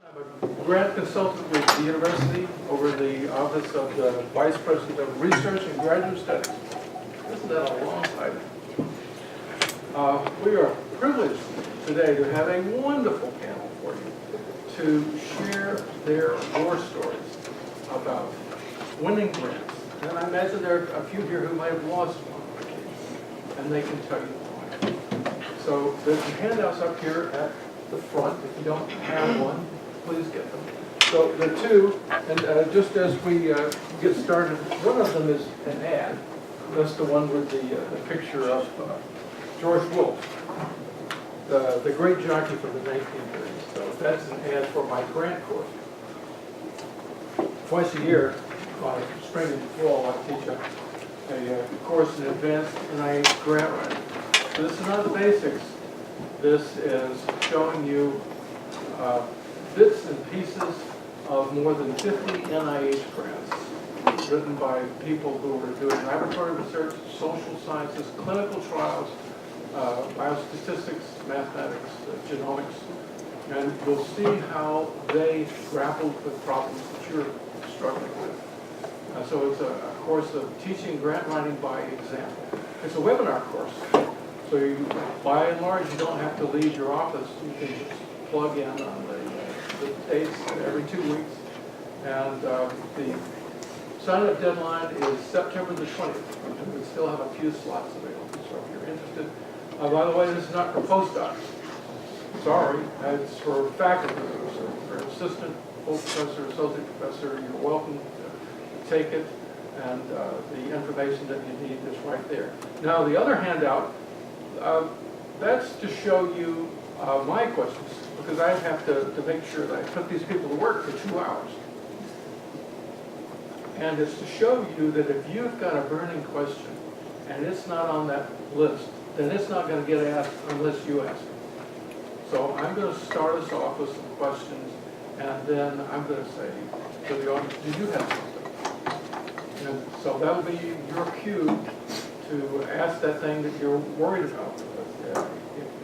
I'm a grant consultant with the university over the Office of the Vice President of Research and Graduate Studies. Isn't that a long title? We are privileged today to have a wonderful panel for you to share their war stories about winning grants. And I imagine there are a few here who might have lost one, and they can tell you why. So there's some handouts up here at the front. If you don't have one, please get them. So there are two, and just as we get started, one of them is an ad. That's the one with the picture of George Wolfe, the great jockey from the 1930s. So that's an ad for my grant course. Twice a year, spring and fall, I teach a course in advanced NIH grant writing. So this is not the basics. This is showing you bits and pieces of more than 50 NIH grants written by people who are doing laboratory research, social sciences, clinical trials, biostatistics, mathematics, genomics, and you'll see how they grappled with problems that you're struggling with. So it's a course of teaching grant writing by example. It's a webinar course, so you, by and large, you don't have to leave your office. You can just plug in on the dates every 2 weeks, and the sign-up deadline is September the 20th, and we still have a few slots available. So if you're interested, by the way, this is not for postdocs. Sorry, it's for faculty. So for assistant, full professor, associate professor, you're welcome to take it, and the information that you need is right there. Now, the other handout, that's to show you my questions, because I have to make sure that I put these people to work for 2 hours. And it's to show you that if you've got a burning question and it's not on that list, then it's not going to get asked unless you ask it. So I'm going to start us off with some questions, and then I'm going to say to the audience, do you have something? And so that'll be your cue to ask that thing that you're worried about. Because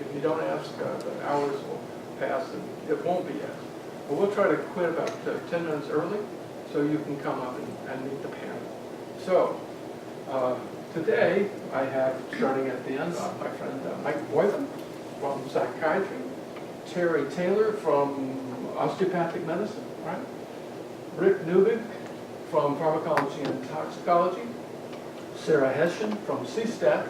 if you don't ask, the hours will pass and it won't be asked. But we'll try to quit about 10 minutes early so you can come up and meet the panel. So today I have, starting at the end, my friend Mike Boylan from psychiatry, Terry Taylor from osteopathic medicine, right? Rick Newbig from pharmacology and toxicology, Sarah Hessian from CSTAT,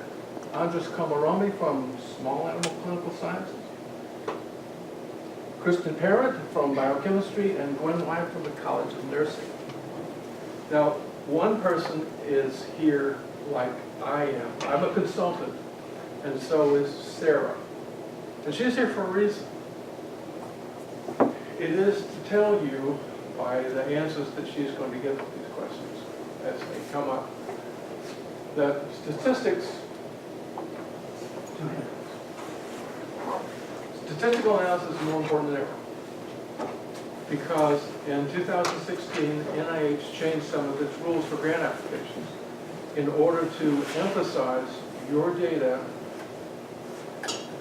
Andres Komarami from small animal clinical sciences, Kristen Parent from biochemistry, and Gwen Wyatt from the College of Nursing. Now, one person is here like I am. I'm a consultant, and so is Sarah. And she's here for a reason. It is to tell you by the answers that she's going to give to these questions as they come up that statistics, statistical analysis is more important than ever. Because in 2016, NIH changed some of its rules for grant applications in order to emphasize your data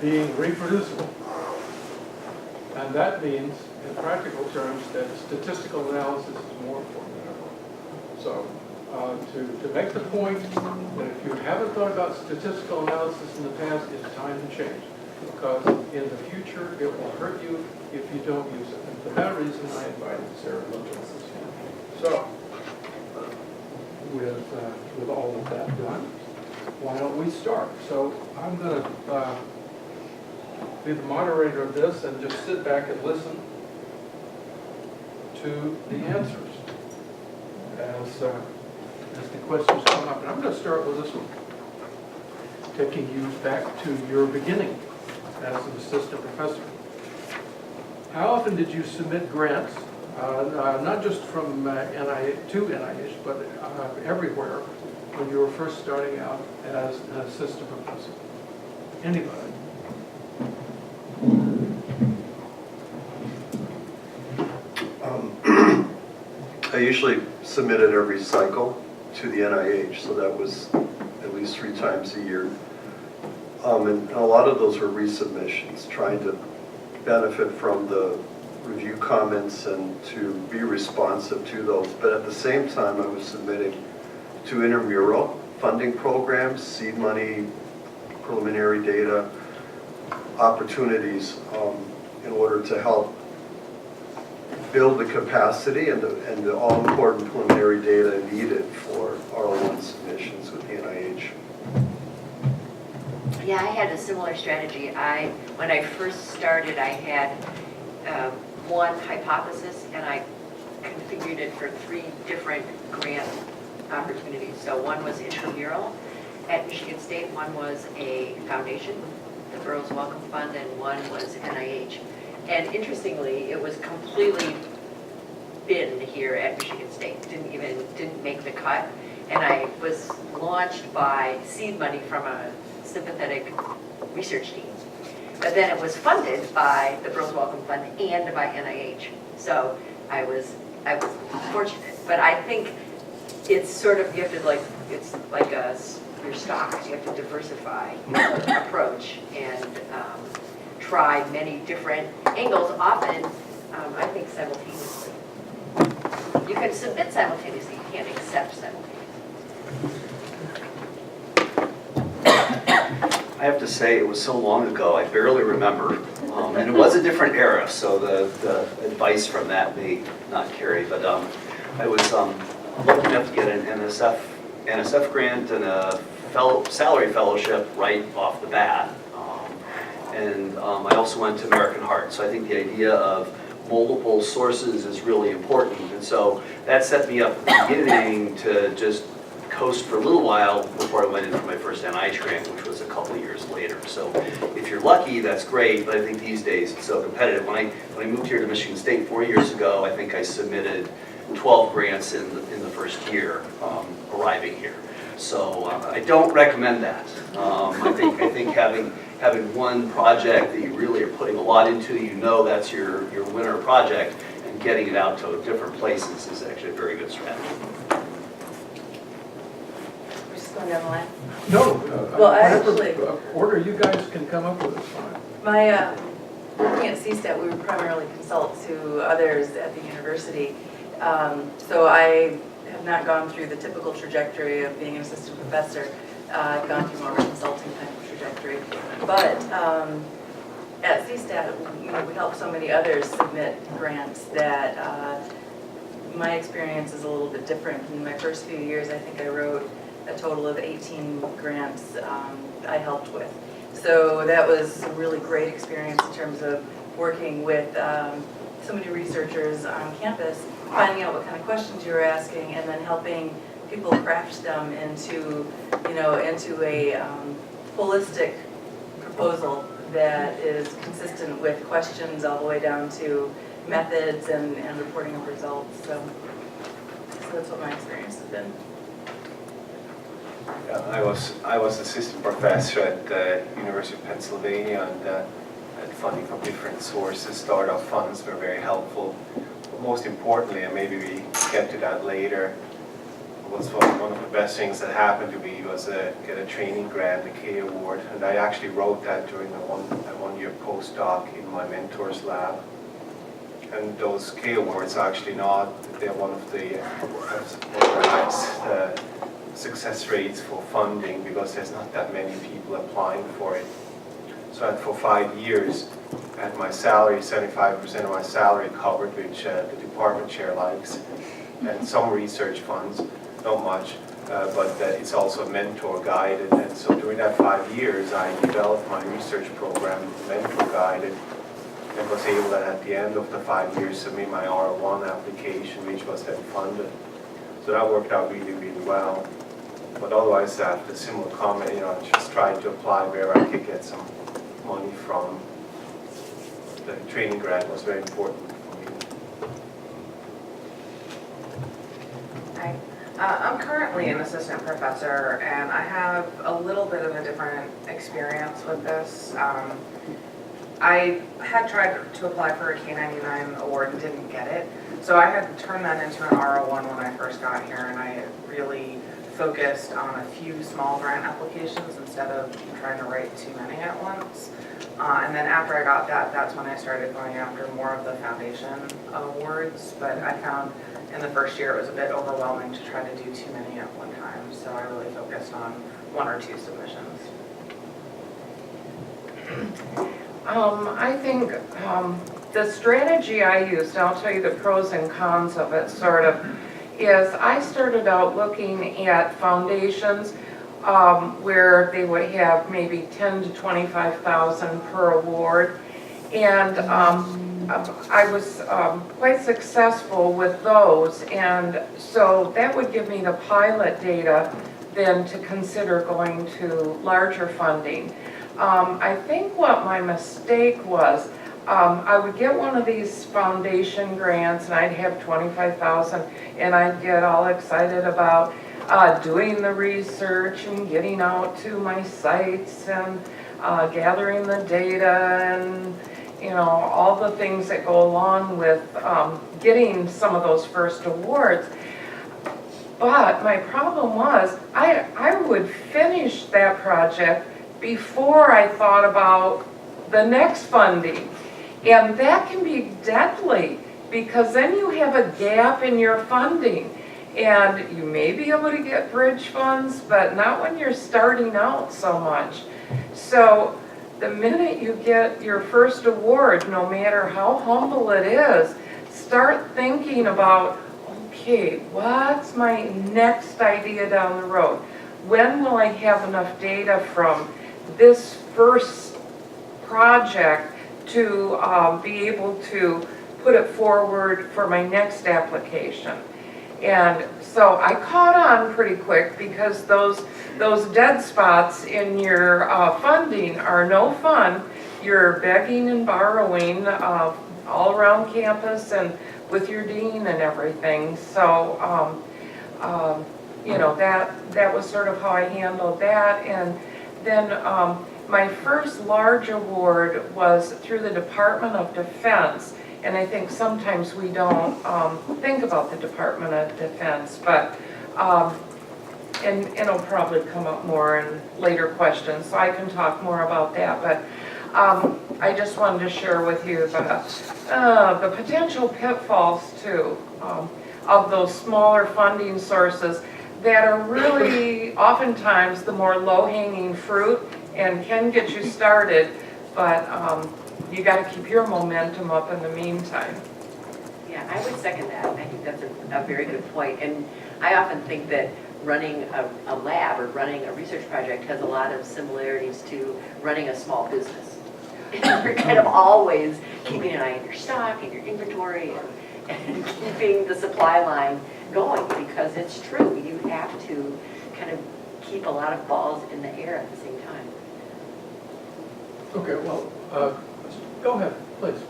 being reproducible. And that means, in practical terms, that statistical analysis is more important than ever. So, to make the point that if you haven't thought about statistical analysis in the past, it's time to change. Because in the future, it will hurt you if you don't use it. And for that reason, I invited Sarah to join us. So, with all of that done, why don't we start? So, I'm going to be the moderator of this and just sit back and listen to the answers as the questions come up. And I'm going to start with this one, taking you back to your beginning as an assistant professor. How often did you submit grants, not just from NIH to NIH, but everywhere when you were first starting out as an assistant professor? Anybody? I usually submitted every cycle to the NIH, so that was at least 3 times a year. And a lot of those were resubmissions, trying to benefit from the review comments and to be responsive to those. But at the same time, I was submitting to intramural funding programs, seed money, preliminary data, opportunities in order to help build the capacity and the all-important preliminary data needed for R1 submissions with the NIH. Yeah, I had a similar strategy. When I first started, I had one hypothesis, and I configured it for 3 different grant opportunities. So one was intramural at Michigan State, one was a foundation, the Burroughs Wellcome Fund, and one was NIH. And interestingly, it was completely binned here at Michigan State. Didn't make the cut. And I was launched by seed money from a sympathetic research team. But then it was funded by the Burroughs Wellcome Fund and by NIH. So I was fortunate. But I think it's sort of, you have to it's like your stocks. You have to diversify your approach and try many different angles, often, I think, simultaneously. You can submit simultaneously, you can't accept simultaneously. I have to say, it was so long ago, I barely remember. And it was a different era, so the advice from that may not carry. But I was lucky enough to get an NSF grant and a salary fellowship right off the bat. And I also went to American Heart. So I think the idea of multiple sources is really important. And so that set me up at the beginning to just coast for a little while before I went in for my first NIH grant, which was a couple of years later. So if you're lucky, that's great, but I think these days it's so competitive. When I moved here to Michigan State 4 years ago, I think I submitted 12 grants in the first year arriving here. So I don't recommend that. I think having one project that you really are putting a lot into, you know that's your winner project, and getting it out to different places is actually a very good strategy. We're just going down the line. No, Well, I whatever actually- order you guys can come up with is fine. My, working at CSTAT, we would primarily consult to others at the university. So I have not gone through the typical trajectory of being an assistant professor. I've gone through more of a consulting kind of trajectory. But at CSTAT, we help so many others submit grants that my experience is a little bit different. In my first few years, I think I wrote a total of 18 grants I helped with. So that was a really great experience in terms of working with so many researchers on campus, finding out what kind of questions you were asking, and then helping people craft them into a holistic proposal that is consistent with questions all the way down to methods and reporting of results. So that's what my experience has been. Yeah, I was assistant professor at the University of Pennsylvania, and had funding from different sources. Startup funds were very helpful. But most importantly, and maybe we get to that later, was one of the best things that happened to me was get a training grant, a K award, and I actually wrote that during a one-year postdoc in my mentor's lab. And those K awards are actually not, they're one of the success rates for funding, because there's not that many people applying for it. So for 5 years, I had my salary, 75% of my salary covered, which the department chair likes, and some research funds, not much, but it's also mentor guided. And so during that 5 years, I developed my research program, mentor guided, and was able to, at the end of the 5 years, submit my R1 application, which was then funded. So that worked out really, really well. But otherwise, after similar comment, just trying to apply where I could get some money from. The training grant was very important for me. Hi. I'm currently an assistant professor, and I have a little bit of a different experience with this. I had tried to apply for a K-99 award and didn't get it. So I had turned that into an R01 when I first got here, and I really focused on a few small grant applications instead of trying to write too many at once. And then after I got that, that's when I started going after more of the foundation awards. But I found in the first year it was a bit overwhelming to try to do too many at one time. So I really focused on 1 or 2 submissions. I think the strategy I used, I'll tell you the pros and cons of it sort of, is I started out looking at foundations where they would have maybe 10 to 25,000 per award. And I was quite successful with those. And so that would give me the pilot data then to consider going to larger funding. I think what my mistake was, I would get one of these foundation grants and I'd have 25,000 and I'd get all excited about doing the research and getting out to my sites and gathering the data and all the things that go along with getting some of those first awards. But my problem was I would finish that project before I thought about the next funding. And that can be deadly because then you have a gap in your funding. And you may be able to get bridge funds, but not when you're starting out so much. So the minute you get your first award, no matter how humble it is, start thinking about, okay, what's my next idea down the road? When will I have enough data from this first project to be able to put it forward for my next application? And so I caught on pretty quick because those dead spots in your funding are no fun. You're begging and borrowing all around campus and with your dean and everything. So that was sort of how I handled that. And then my first large award was through the Department of Defense. And I think sometimes we don't think about the Department of Defense, but, and it'll probably come up more in later questions, so I can talk more about that. But I just wanted to share with you the potential pitfalls too of those smaller funding sources that are really oftentimes the more low-hanging fruit and can get you started, but you got to keep your momentum up in the meantime. Yeah, I would second that. I think that's a very good point. And I often think that running a lab or running a research project has a lot of similarities to running a small business. You're kind of always keeping an eye on your stock and your inventory and keeping the supply line going, because it's true. You have to kind of keep a lot of balls in the air at the same time. Okay, well, go ahead, please.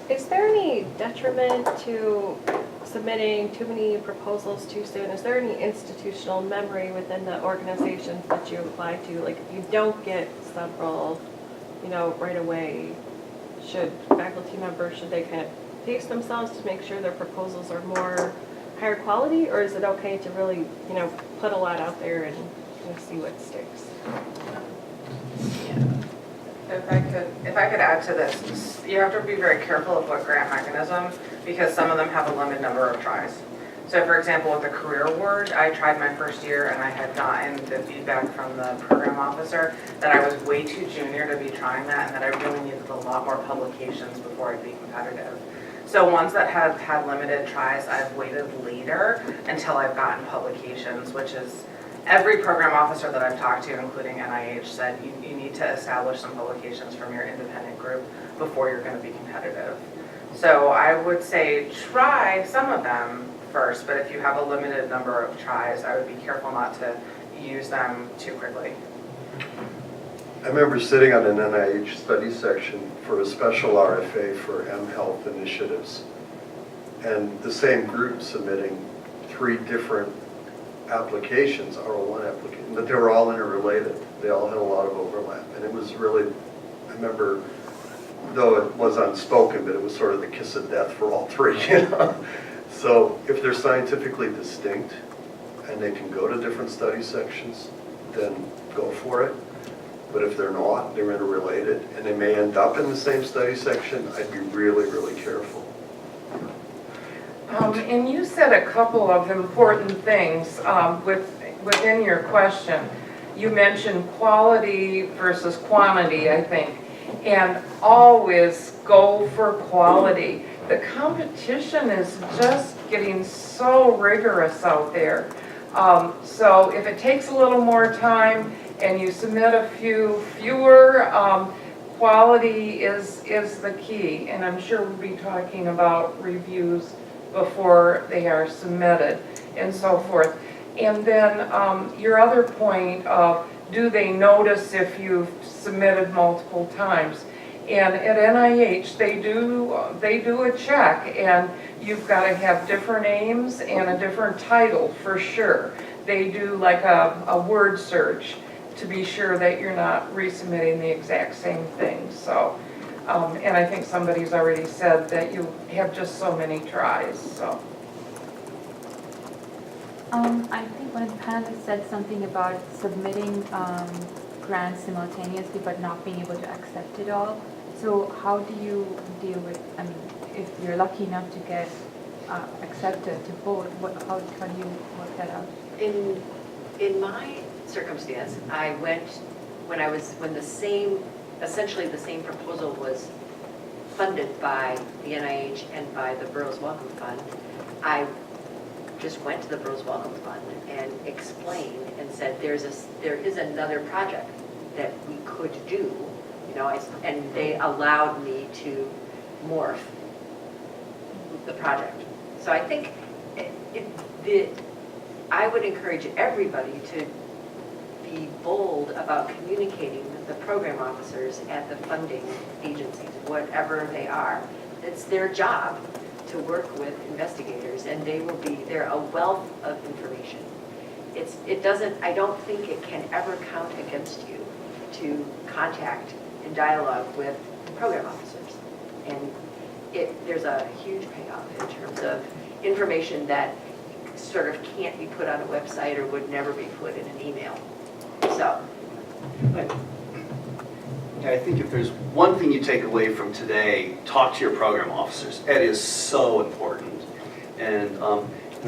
Is there any detriment to submitting too many proposals too soon? Is there any institutional memory within the organizations that you apply to? Like if you don't get several, right away, should faculty members, should they kind of pace themselves to make sure their proposals are more higher quality? Or is it okay to really, put a lot out there and see what sticks? If I could add to this, you have to be very careful of what grant mechanism, because some of them have a limited number of tries. So for example, with the career award, I tried my first year and I had gotten the feedback from the program officer that I was way too junior to be trying that and that I really needed a lot more publications before I'd be competitive. So ones that have had limited tries, I've waited later until I've gotten publications, which is every program officer that I've talked to, including NIH, said you need to establish some publications from your independent group before you're going to be competitive. So I would say try some of them first, but if you have a limited number of tries, I would be careful not to use them too quickly. I remember sitting on an NIH study section for a special RFA for mHealth initiatives, and the same group submitting 3 different applications, R1 applications, but they were all interrelated. They all had a lot of overlap, and it was really, I remember, though it was unspoken, but it was sort of the kiss of death for all 3, So if they're scientifically distinct and they can go to different study sections, then go for it. But if they're not, they're interrelated, and they may end up in the same study section, I'd be really, really careful. And you said a couple of important things within your question. You mentioned quality versus quantity, I think, and always go for quality. The competition is just getting so rigorous out there. So if it takes a little more time and you submit a fewer, quality is the key. And I'm sure we'll be talking about reviews before they are submitted and so forth. And then your other point of, do they notice if you've submitted multiple times? And at NIH, they do a check, and you've got to have different names and a different title for sure. They do like a word search to be sure that you're not resubmitting the exact same thing. So, and I think somebody's already said that you have just so many tries, so. I think one of the panelists said something about submitting grants simultaneously but not being able to accept it all. So how do you deal with, I mean, if you're lucky enough to get accepted to both, how do you work that out? In my circumstance, I went, when essentially the same proposal was funded by the NIH and by the Burroughs Wellcome Fund, I just went to the Burroughs Wellcome Fund and explained and said, there is another project that we could do, you know, and they allowed me to morph the project. So I think I would encourage everybody to be bold about communicating with the program officers at the funding agencies, whatever they are. It's their job to work with investigators, and they're a wealth of information. I don't think it can ever count against you to contact and dialogue with program officers. And there's a huge payoff in terms of information that sort of can't be put on a website or would never be put in an email. So, Yeah, I think if there's one thing you take away from today, talk to your program officers. It is so important. And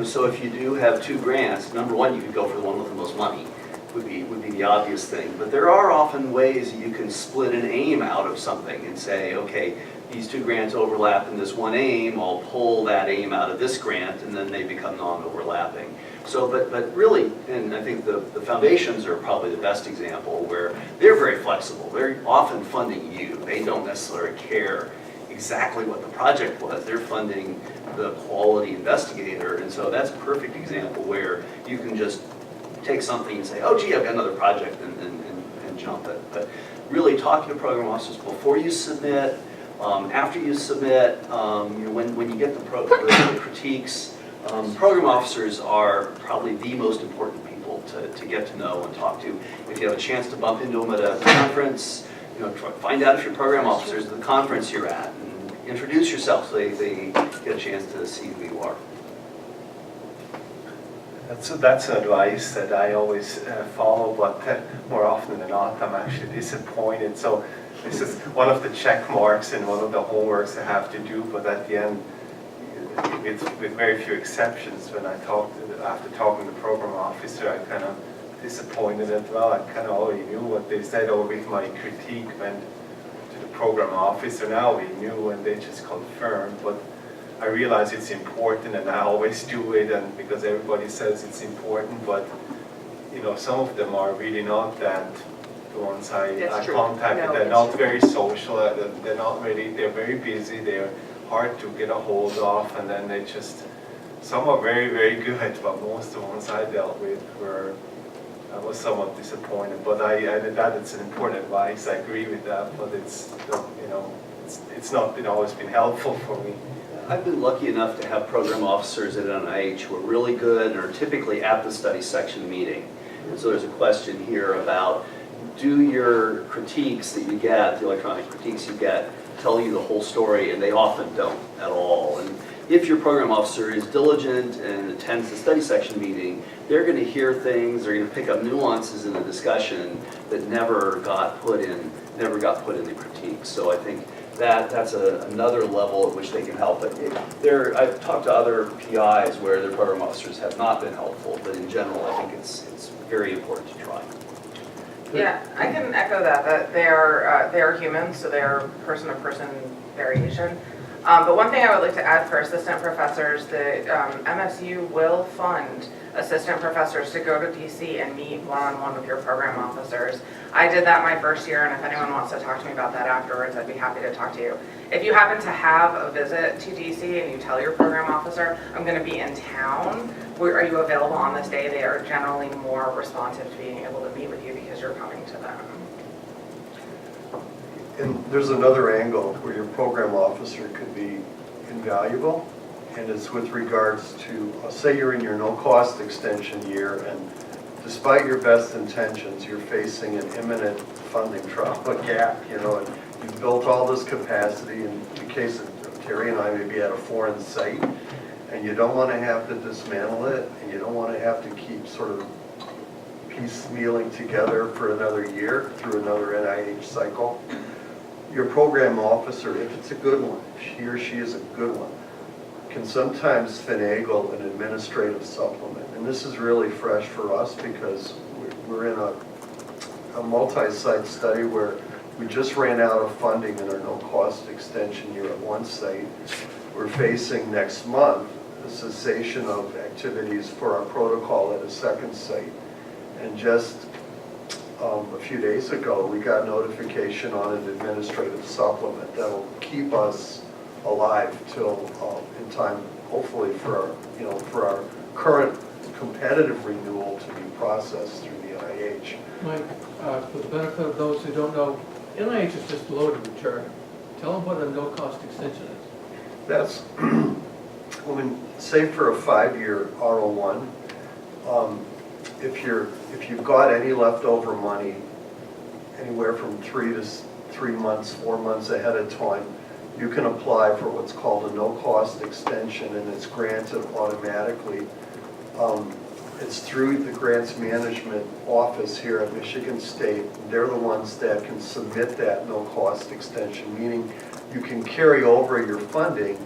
so if you do have 2 grants, number one, you could go for the one with the most money, would be the obvious thing. But there are often ways you can split an aim out of something and say, okay, these 2 grants overlap in this one aim, I'll pull that aim out of this grant, and then they become non-overlapping. So, but really, and I think the foundations are probably the best example where they're very flexible. They're often funding you. They don't necessarily care exactly what the project was. They're funding the quality investigator, and so that's a perfect example where you can just take something and say, oh gee, I've got another project, and jump it. But really talking to program officers before you submit, after you submit, when you get the critiques, program officers are probably the most important people to get to know and talk to. If you have a chance to bump into them at a conference, find out if your program officers at the conference you're at, and introduce yourself so they get a chance to see who you are. That's advice that I always follow, but more often than not, I'm actually disappointed. So this is one of the check marks and one of the homeworks I have to do, but at the end, with very few exceptions, when after talking to the program officer, I kind of disappointed as well. I kind of already knew what they said, or with my critique went to the program officer. Now we knew, and they just confirmed. But I realize it's important, and I always do it, and because everybody says it's important. But some of them are really not that. The ones I contacted, they're not very social. They're not really. They're very busy. They're hard to get a hold of, and then they just, some are very, very good, but most of the ones I dealt with I was somewhat disappointed. But that it's an important advice. I agree with that, but it's not always been helpful for me. I've been lucky enough to have program officers at NIH who are really good and are typically at the study section meeting. And so there's a question here about, do your critiques that you get, the electronic critiques you get, tell you the whole story? And they often don't at all. And if your program officer is diligent and attends the study section meeting, they're going to hear things, they're going to pick up nuances in the discussion that never got put in the critique. So I think that's another level at which they can help. But I've talked to other PIs where their program officers have not been helpful, but in general, I think it's very important to try. Yeah, I can echo that they are humans, so they're person-to-person variation. But one thing I would like to add for assistant professors, the MSU will fund assistant professors to go to DC and meet one-on-one with your program officers. I did that my first year, and if anyone wants to talk to me about that afterwards, I'd be happy to talk to you. If you happen to have a visit to DC and you tell your program officer, I'm going to be in town, are you available on this day? They are generally more responsive to being able to meet with you because you're coming to them. And there's another angle where your program officer could be invaluable, and it's with regards to, say you're in your no-cost extension year, and despite your best intentions, you're facing an imminent funding gap, and you've built all this capacity. In the case of Terry and I, maybe at a foreign site, and you don't want to have to dismantle it, and you don't want to have to keep sort of piecemealing together for another year through another NIH cycle. Your program officer, if it's a good one, if he or she is a good one, can sometimes finagle an administrative supplement. And this is really fresh for us because we're in a multi-site study where we just ran out of funding in our no-cost extension year at one site. We're facing next month the cessation of activities for our protocol at a second site. And just a few days ago, we got notification on an administrative supplement that'll keep us alive till in time, hopefully for our current competitive renewal to be processed through the NIH. Mike, for the benefit of those who don't know, NIH is just loaded with jargon. Tell them what a no-cost extension is. That's, say for a 5-year R01, if you've got any leftover money, anywhere from 3 months, 4 months ahead of time, you can apply for what's called a no-cost extension, and it's granted automatically. It's through the grants management office here at Michigan State. They're the ones that can submit that no-cost extension, meaning you can carry over your funding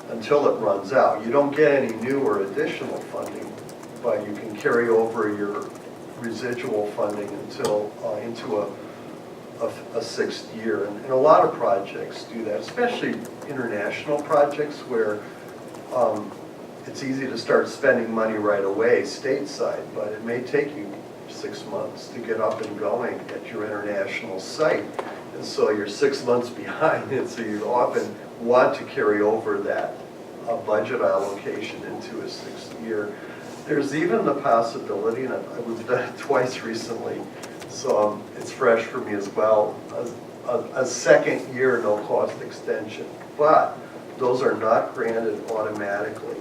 until it runs out. You don't get any new or additional funding, but you can carry over your residual funding until into a 6th year. And a lot of projects do that, especially international projects where it's easy to start spending money right away stateside, but it may take you 6 months to get up and going at your international site. And so you're 6 months behind, and so you often want to carry over that budget allocation into a 6th year. There's even the possibility, and we've done it twice recently, so it's fresh for me as well, a 2nd year no-cost extension. But those are not granted automatically.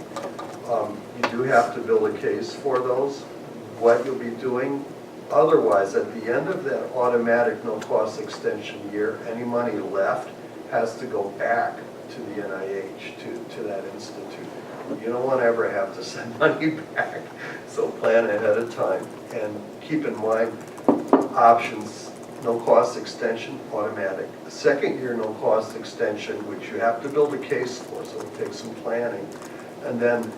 You do have to build a case for those, what you'll be doing. Otherwise, at the end of that automatic no-cost extension year, any money left has to go back to the NIH, to that institute. You don't want to ever have to send money back, so plan ahead of time. And keep in mind, options, no-cost extension, automatic. The 2nd year no-cost extension, which you have to build a case for, so it takes some planning. And then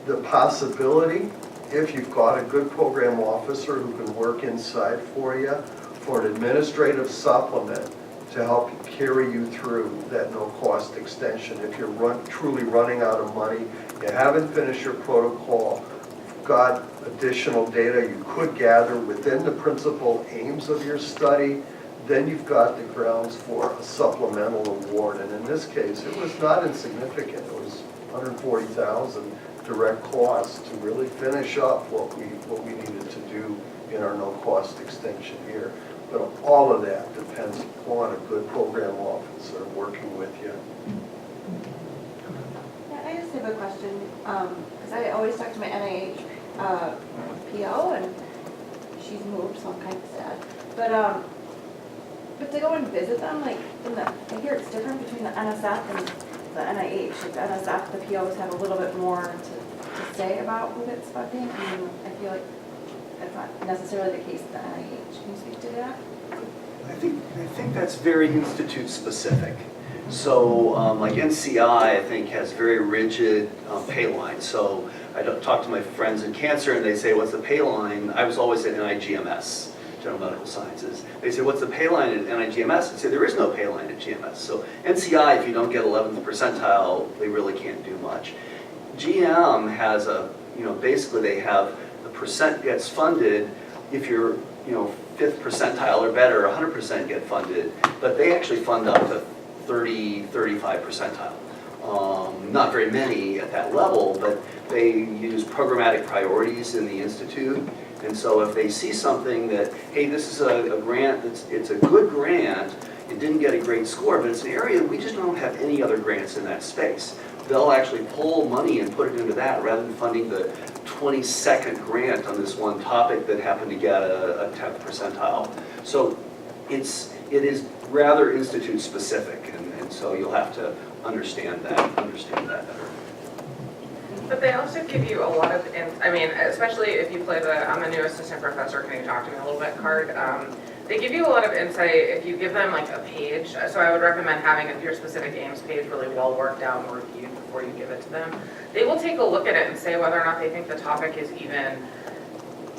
the possibility, if you've got a good program officer who can work inside for you, for an administrative supplement to help carry you through that no-cost extension. If you're truly running out of money, you haven't finished your protocol, you've got additional data you could gather within the principal aims of your study, then you've got the grounds for a supplemental award. And in this case, it was not insignificant. It was $140,000 direct costs to really finish up what we needed to do in our no-cost extension year. But all of that depends upon a good program officer working with you. Yeah, I just have a question, because I always talk to my NIH PO, and she's moved, so I'm kind of sad. But to go and visit them, like, I hear it's different between the NSF the NIH, like the NSF, the POs have a little bit more to say about who gets funding. I mean, I feel like that's not necessarily the case with the NIH. Can you speak to that? I think that's very institute specific. So like NCI, I think, has very rigid pay lines. So I talk to my friends in cancer and they say, what's the pay line? I was always at NIGMS, General Medical Sciences. They say, what's the pay line at NIGMS? I say, there is no pay line at GMS. So NCI, if you don't get 11th percentile, they really can't do much. GM has basically they have the percent gets funded if you're, 5th percentile or better, 100% get funded, but they actually fund up to 30, 35 percentile. Not very many at that level, but they use programmatic priorities in the institute. And so if they see something that, hey, this is a grant, it's a good grant, it didn't get a great score, but it's an area we just don't have any other grants in that space. They'll actually pull money and put it into that rather than funding the 22nd grant on this one topic that happened to get a 10th percentile. So it is rather institute specific, and so you'll have to understand that better. But they also give you a lot of, especially if you play the I'm a new assistant professor, can you talk to me a little bit card? They give you a lot of insight if you give them like a page. So I would recommend having your specific aims page really well worked out and reviewed before you give it to them. They will take a look at it and say whether or not they think the topic is even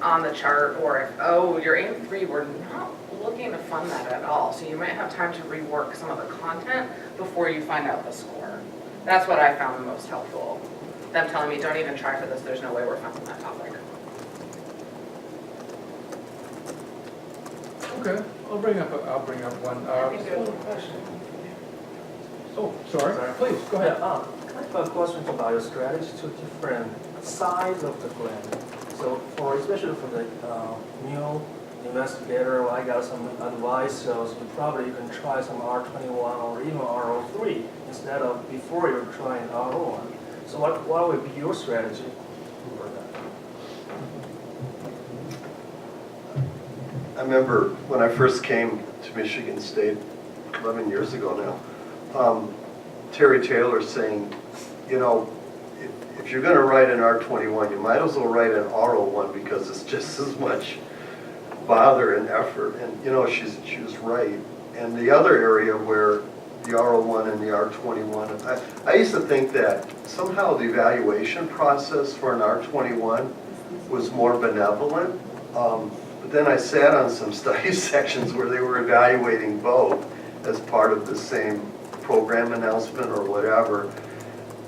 on the chart, or if, oh, your aim 3, we're not looking to fund that at all. So you might have time to rework some of the content before you find out the score. That's what I found the most helpful. Them telling me, don't even try for this, there's no way we're funding that topic. Okay, I'll bring up one. Oh, sorry, please, go ahead. I have a question about your strategy to different size of the grant. So especially for the new investigator, I got some advice, so you can try some R21 or even R03 instead of before you're trying R01. So what would be your strategy for that? I remember when I first came to Michigan State 11 years ago now, Terry Taylor saying, if you're going to write an R21, you might as well write an R01 because it's just as much bother and effort. And she was right. And the other area where the R01 and the R21, I used to think that somehow the evaluation process for an R21 was more benevolent. But then I sat on some study sections where they were evaluating both as part of the same program announcement or whatever.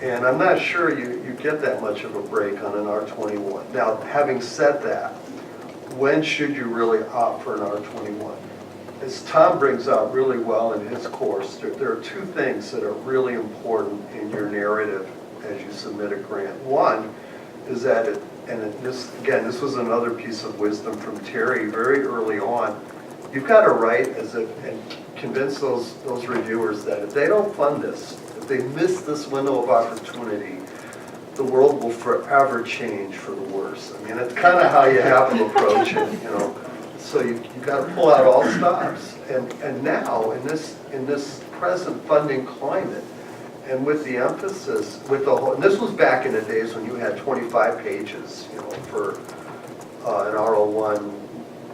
And I'm not sure you get that much of a break on an R21. Now, having said that, when should you really opt for an R21? As Tom brings out really well in his course, there are two things that are really important in your narrative as you submit a grant. One is that this was another piece of wisdom from Terry very early on. You've got to write and convince those reviewers that if they don't fund this, if they miss this window of opportunity, the world will forever change for the worse. I mean, it's kind of how you have to approach it, So you've got to pull out all stops. And now, in this present funding climate, and with the emphasis, and this was back in the days when you had 25 pages, for an R01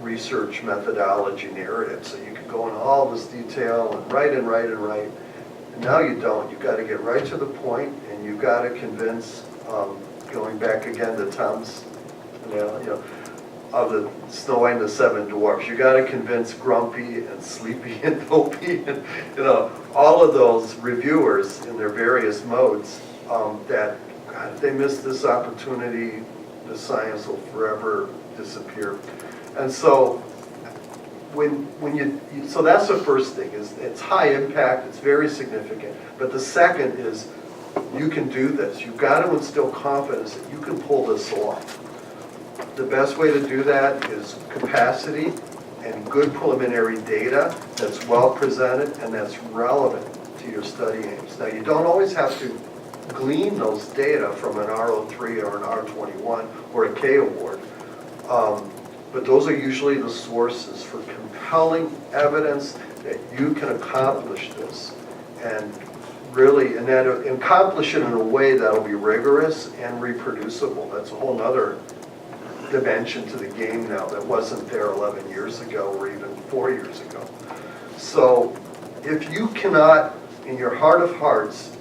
research methodology narrative. So you could go into all this detail and write and write and write. And now you don't. You've got to get right to the point, and you've got to convince, going back again to Tom's, of the Snow White and the Seven Dwarfs. You got to convince Grumpy and Sleepy and Dopey and all of those reviewers in their various modes that God, if they miss this opportunity, the science will forever disappear. And so so that's the first thing, is it's high impact, it's very significant. But the second is you can do this. You've got to instill confidence that you can pull this off. The best way to do that is capacity and good preliminary data that's well presented and that's relevant to your study aims. Now, you don't always have to glean those data from an R03 or an R21 or a K award, but those are usually the sources for compelling evidence that you can accomplish this. And really, and that accomplish it in a way that'll be rigorous and reproducible. That's a whole nother dimension to the game now that wasn't there 11 years ago or even 4 years ago. So if you cannot, in your heart of hearts,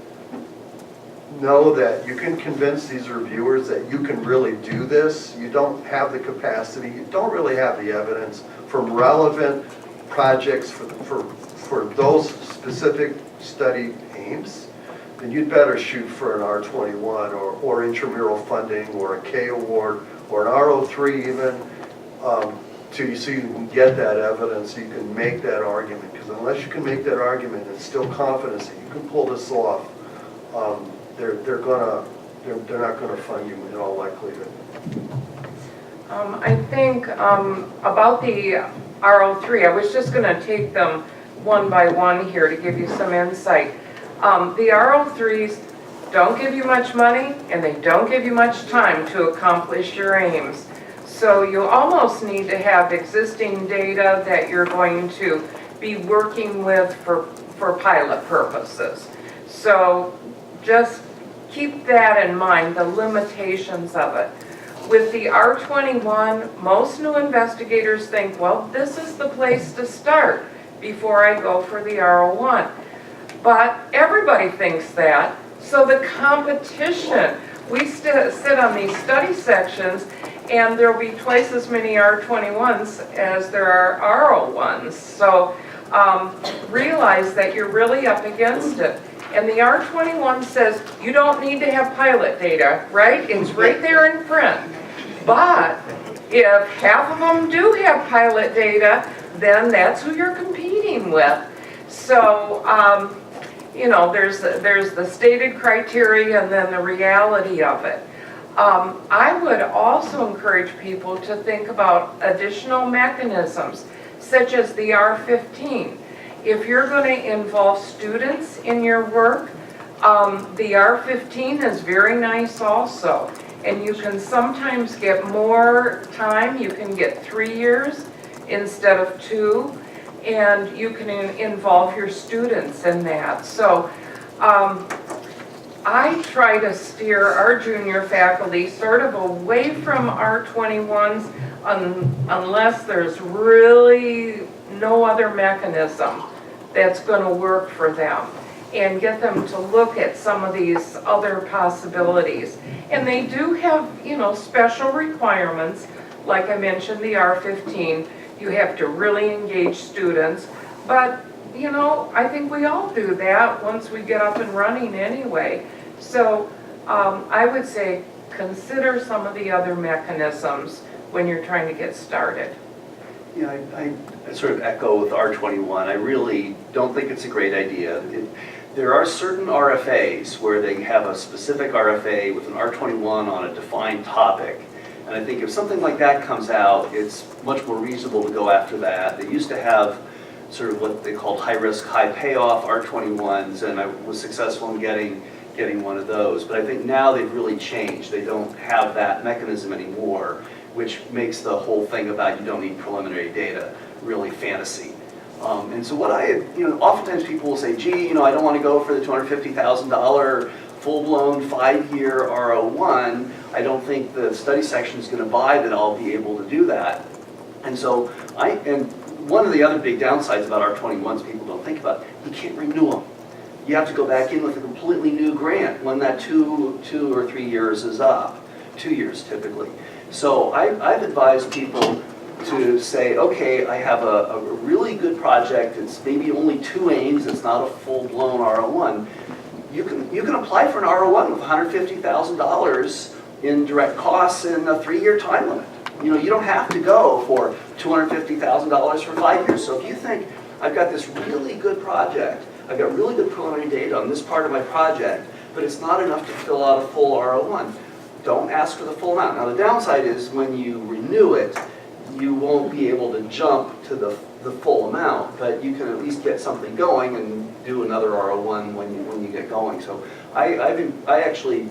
know that you can convince these reviewers that you can really do this, you don't have the capacity, you don't really have the evidence from relevant projects for those specific study aims, then you'd better shoot for an R21 or intramural funding or a K award or an R03 even, so you can get that evidence, so you can make that argument. Because unless you can make that argument and still confidence that you can pull this off, they're not gonna fund you in all likelihood. I think about the R03, I was just gonna take them one by one here to give you some insight. The R03s don't give you much money and they don't give you much time to accomplish your aims. So you almost need to have existing data that you're going to be working with for pilot purposes. So just keep that in mind, the limitations of it. With the R21, most new investigators think, well, this is the place to start before I go for the R01. But everybody thinks that, so the competition, we sit on these study sections and there'll be twice as many R21s as there are R01s. So realize that you're really up against it. And the R21 says you don't need to have pilot data, right? It's right there in print. But if half of them do have pilot data, then that's who you're competing with. So, you know, there's the stated criteria and then the reality of it. I would also encourage people to think about additional mechanisms, such as the R15. If you're going to involve students in your work, the R15 is very nice also. And you can sometimes get more time. You can get 3 years instead of 2. And you can involve your students in that. So I try to steer our junior faculty sort of away from R21s unless there's really no other mechanism that's going to work for them, and get them to look at some of these other possibilities. And they do have, you know, special requirements. Like I mentioned, the R15, you have to really engage students. But, you know, I think we all do that once we get up and running anyway. So I would say consider some of the other mechanisms when you're trying to get started. Yeah, I sort of echo with R21. I really don't think it's a great idea. There are certain RFAs where they have a specific RFA with an R21 on a defined topic. And I think if something like that comes out, it's much more reasonable to go after that. They used to have sort of what they called high-risk, high-payoff R21s, and I was successful in getting one of those. But I think now they've really changed. They don't have that mechanism anymore, which makes the whole thing about you don't need preliminary data really fantasy. And so what oftentimes people will say, gee, I don't want to go for the $250,000 full-blown 5-year R01. I don't think the study section is going to buy that I'll be able to do that. And so one of the other big downsides about R21s people don't think about, you can't renew them. You have to go back in with a completely new grant when that 2 or 3 years is up, 2 years typically. So I've advised people to say, okay, I have a really good project. It's maybe only 2 aims. It's not a full-blown R01. You can apply for an R01 with $150,000 in direct costs and a 3-year time limit. You don't have to go for $250,000 for 5 years. So if you think, I've got this really good project, I've got really good preliminary data on this part of my project, but it's not enough to fill out a full R01, don't ask for the full amount. Now the downside is when you renew it, you won't be able to jump to the full amount, but you can at least get something going and do another R01 when you get going. So I actually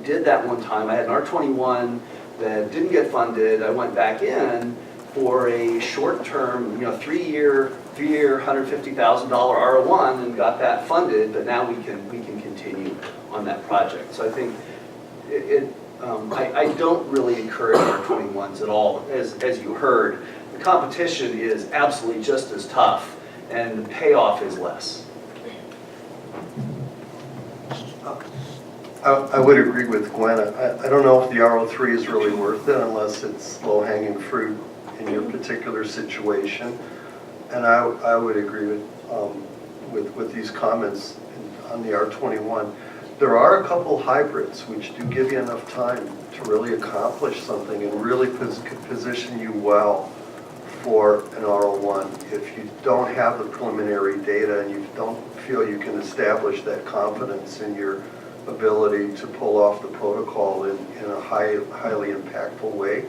did that one time. I had an R21 that didn't get funded. I went back in for a short-term, 3-year 3-year, $150,000 R01 and got that funded, but now we can continue on that project. So I think I don't really encourage R21s at all. As you heard, the competition is absolutely just as tough, and the payoff is less. I would agree with Gwen. I don't know if the R03 is really worth it unless it's low-hanging fruit in your particular situation. And I would agree with these comments on the R21. There are a couple hybrids which do give you enough time to really accomplish something and really position you well for an R01. If you don't have the preliminary data and you don't feel you can establish that confidence in your ability to pull off the protocol in a highly impactful way,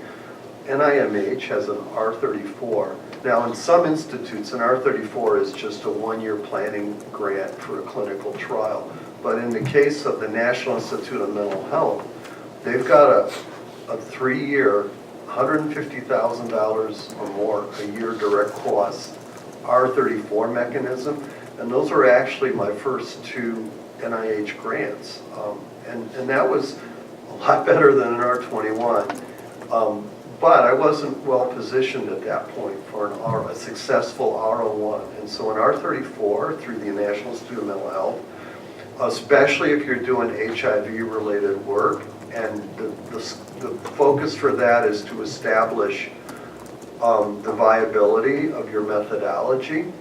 NIMH has an R34. Now, in some institutes, an R34 is just a one-year planning grant for a clinical trial. But in the case of the National Institute of Mental Health, they've got a 3-year, $150,000 or more a year direct cost R34 mechanism. And those are actually my first 2 NIH grants. And that was a lot better than an R21. But I wasn't well positioned at that point for a successful R01. And so an R34 through the National Institute of Mental Health, especially if you're doing HIV-related work, and the focus for that is to establish the viability of your methodology.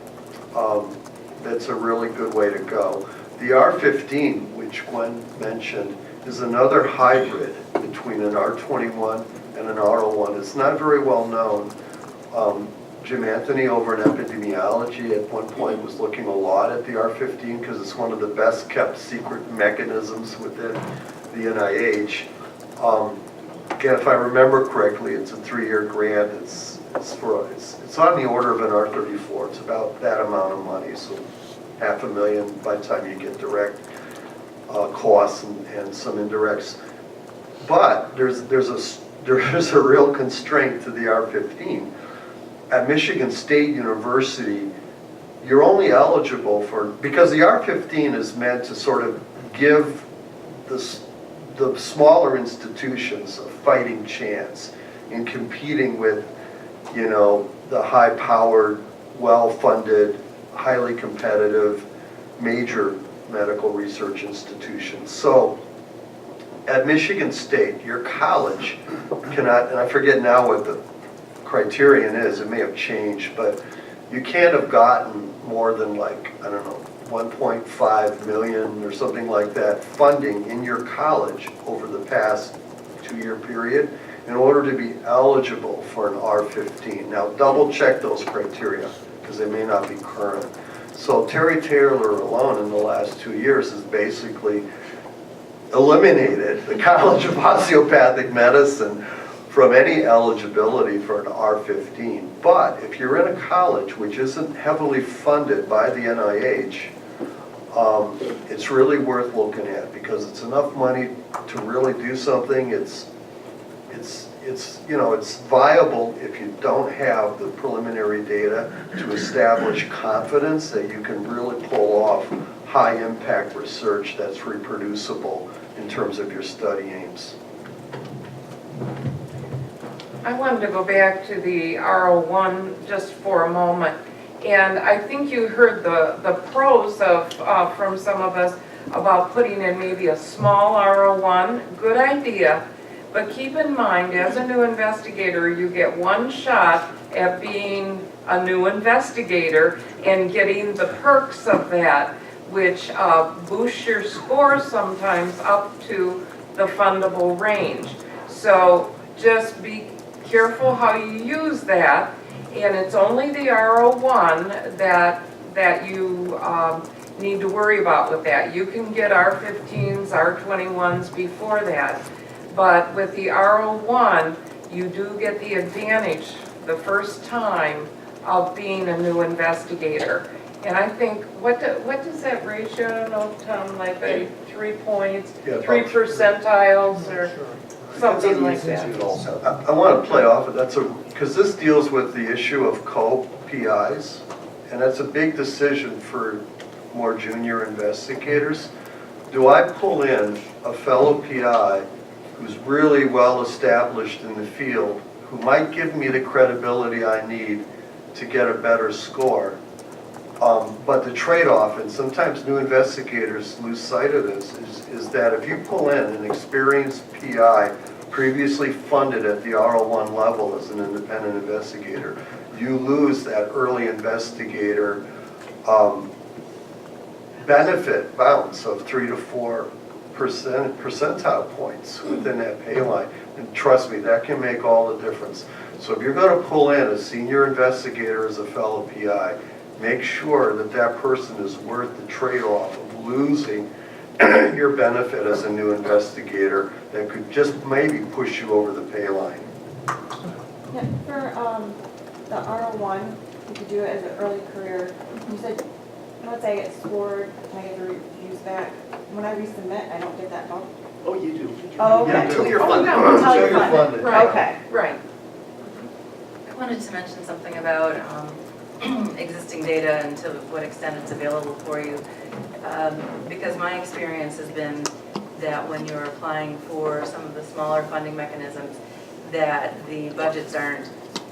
That's a really good way to go. The R15, which Gwen mentioned, is another hybrid between an R21 and an R01. It's not very well known. Jim Anthony over in epidemiology at one point was looking a lot at the R15 because it's one of the best kept secret mechanisms within the NIH. Again, if I remember correctly, it's a 3-year grant. It's on the order of an R34. It's about that amount of money, so $500,000 by the time you get direct costs and some indirects. But there's a real constraint to the R15. At Michigan State University, you're only eligible for, because the R15 is meant to sort of give the smaller institutions a fighting chance in competing with, the high-powered, well-funded, highly competitive, major medical research institutions. So at Michigan State, your college cannot, and I forget now what the criterion is, it may have changed, but you can't have gotten more than 1.5 million or something like that funding in your college over the past 2-year period in order to be eligible for an R15. Now double check those criteria because they may not be current. So Terry Taylor alone in the last 2 years has basically eliminated the College of Osteopathic Medicine from any eligibility for an R15. But if you're in a college which isn't heavily funded by the NIH, it's really worth looking at because it's enough money to really do something. It's viable if you don't have the preliminary data to establish confidence that you can really pull off high impact research that's reproducible in terms of your study aims. I wanted to go back to the R01 just for a moment. And I think you heard the pros of from some of us about putting in maybe a small R01. Good idea. But keep in mind, as a new investigator, you get one shot at being a new investigator and getting the perks of that, which boosts your score sometimes up to the fundable range. So just be careful how you use that, and it's only the R01 that you need to worry about with that. You can get R15s, R21s before that, but with the R01, you do get the advantage the first time of being a new investigator. And I think, what does that ratio, I don't know, Tom, like 3 points, 3 percentiles, or something like that? I want to play off of that, because this deals with the issue of co-PIs and that's a big decision for more junior investigators. Do I pull in a fellow PI who's really well established in the field, who might give me the credibility I need to get a better score? But the trade-off, and sometimes new investigators lose sight of this, is that if you pull in an experienced PI previously funded at the R01 level as an independent investigator, you lose that early investigator benefit bounce of 3 to 4 percentile points within that pay line. And trust me, that can make all the difference. So if you're going to pull in a senior investigator as a fellow PI, make sure that that person is worth the trade-off of losing your benefit as a new investigator that could just maybe push you over the pay line. Yeah, for the R01, you could do it as an early career. You said, let's say I get scored, I get the reviews back. When I resubmit, I don't get that bump? Oh, you do. Oh, okay. Yeah, until you're Oh, funded. no, until you're Until you're funded. funded. Okay. Right. I wanted to mention something about existing data and to what extent it's available for you. Because my experience has been that when you're applying for some of the smaller funding mechanisms, that the budgets aren't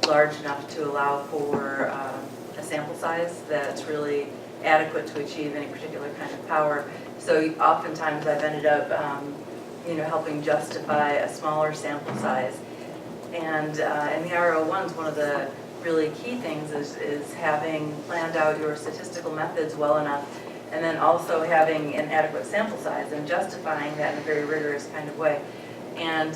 large enough to allow for a sample size that's really adequate to achieve any particular kind of power. So oftentimes I've ended up, helping justify a smaller sample size. And in the R01s, one of the really key things is having planned out your statistical methods well enough, and then also having an adequate sample size and justifying that in a very rigorous kind of way. And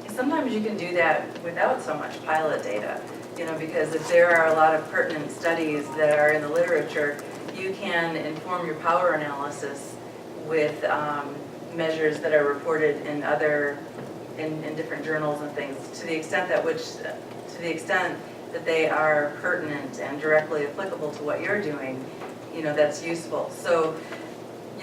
sometimes you can do that without so much pilot data, because if there are a lot of pertinent studies that are in the literature, you can inform your power analysis with measures that are reported in in different journals and things, to the extent that they are pertinent and directly applicable to what you're doing, that's useful. So,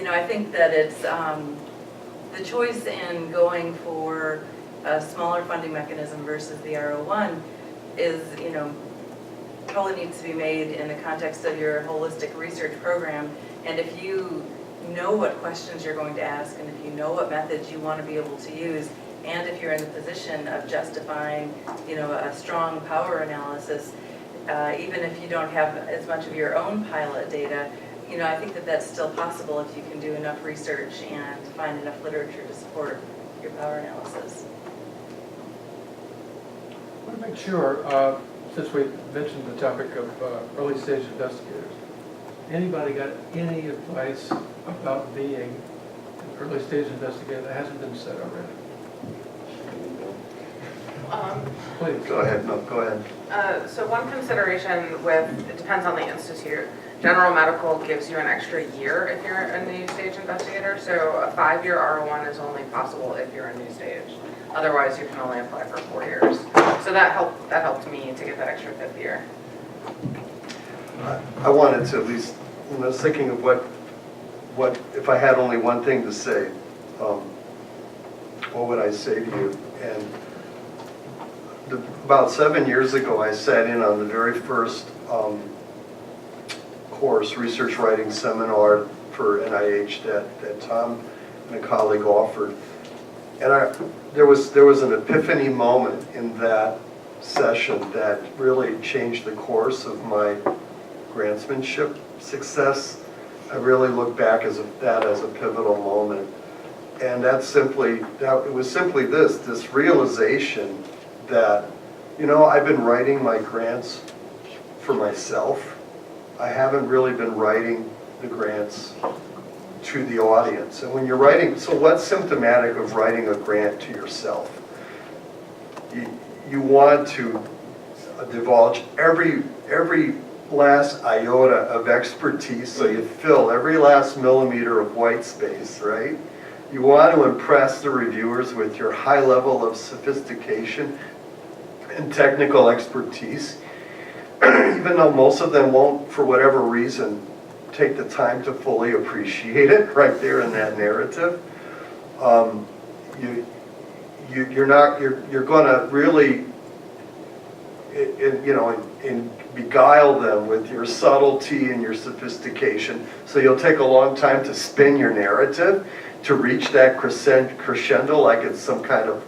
I think that it's the choice in going for a smaller funding mechanism versus the R01 is, probably needs to be made in the context of your holistic research program. And if you know what questions you're going to ask, and if you know what methods you want to be able to use, and if you're in the position of justifying, a strong power analysis, even if you don't have as much of your own pilot data, I think that that's still possible if you can do enough research and find enough literature to support your power analysis. I want to make sure, since we mentioned the topic of early stage investigators, anybody got any advice about being an early stage investigator that hasn't been said already? Please. Go ahead, no, go ahead. So one consideration it depends on the institute. General medical gives you an extra year if you're a new stage investigator, so a 5-year R01 is only possible if you're a new stage. Otherwise, you can only apply for 4 years. So that helped me to get that extra 5th year. I wanted to at least, I was thinking of what if I had only one thing to say, what would I say to you? And about 7 years ago, I sat in on the very first course, research writing seminar for NIH that Tom and a colleague offered. And there was an epiphany moment in that session that really changed the course of my grantsmanship success. I really look back at that as a pivotal moment. And it was simply this realization that, I've been writing my grants for myself. I haven't really been writing the grants to the audience. And when you're writing, so what's symptomatic of writing a grant to yourself? You want to divulge every last iota of expertise, so you fill every last millimeter of white space, right? You want to impress the reviewers with your high level of sophistication and technical expertise, even though most of them won't, for whatever reason, take the time to fully appreciate it right there in that narrative. You're going to really, beguile them with your subtlety and your sophistication. So you'll take a long time to spin your narrative to reach that crescendo like it's some kind of,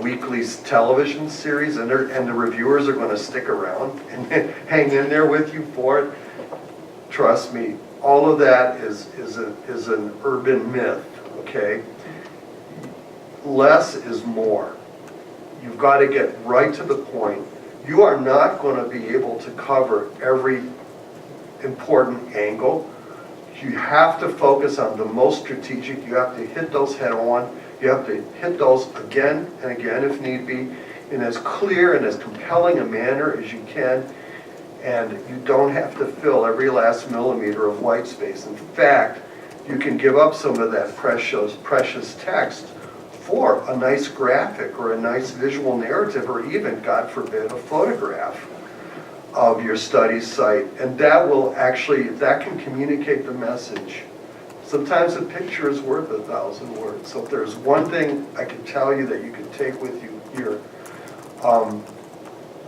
weekly television series, and the reviewers are going to stick around and hang in there with you for it. Trust me, all of that is an urban myth, okay? Less is more. You've got to get right to the point. You are not going to be able to cover every important angle. You have to focus on the most strategic. You have to hit those head on. You have to hit those again and again if need be, in as clear and as compelling a manner as you can. And you don't have to fill every last millimeter of white space. In fact, you can give up some of that precious text for a nice graphic or a nice visual narrative, or even, God forbid, a photograph of your study site. And that will actually, that can communicate the message. Sometimes a picture is worth 1,000 words. So if there's one thing I can tell you that you can take with you here,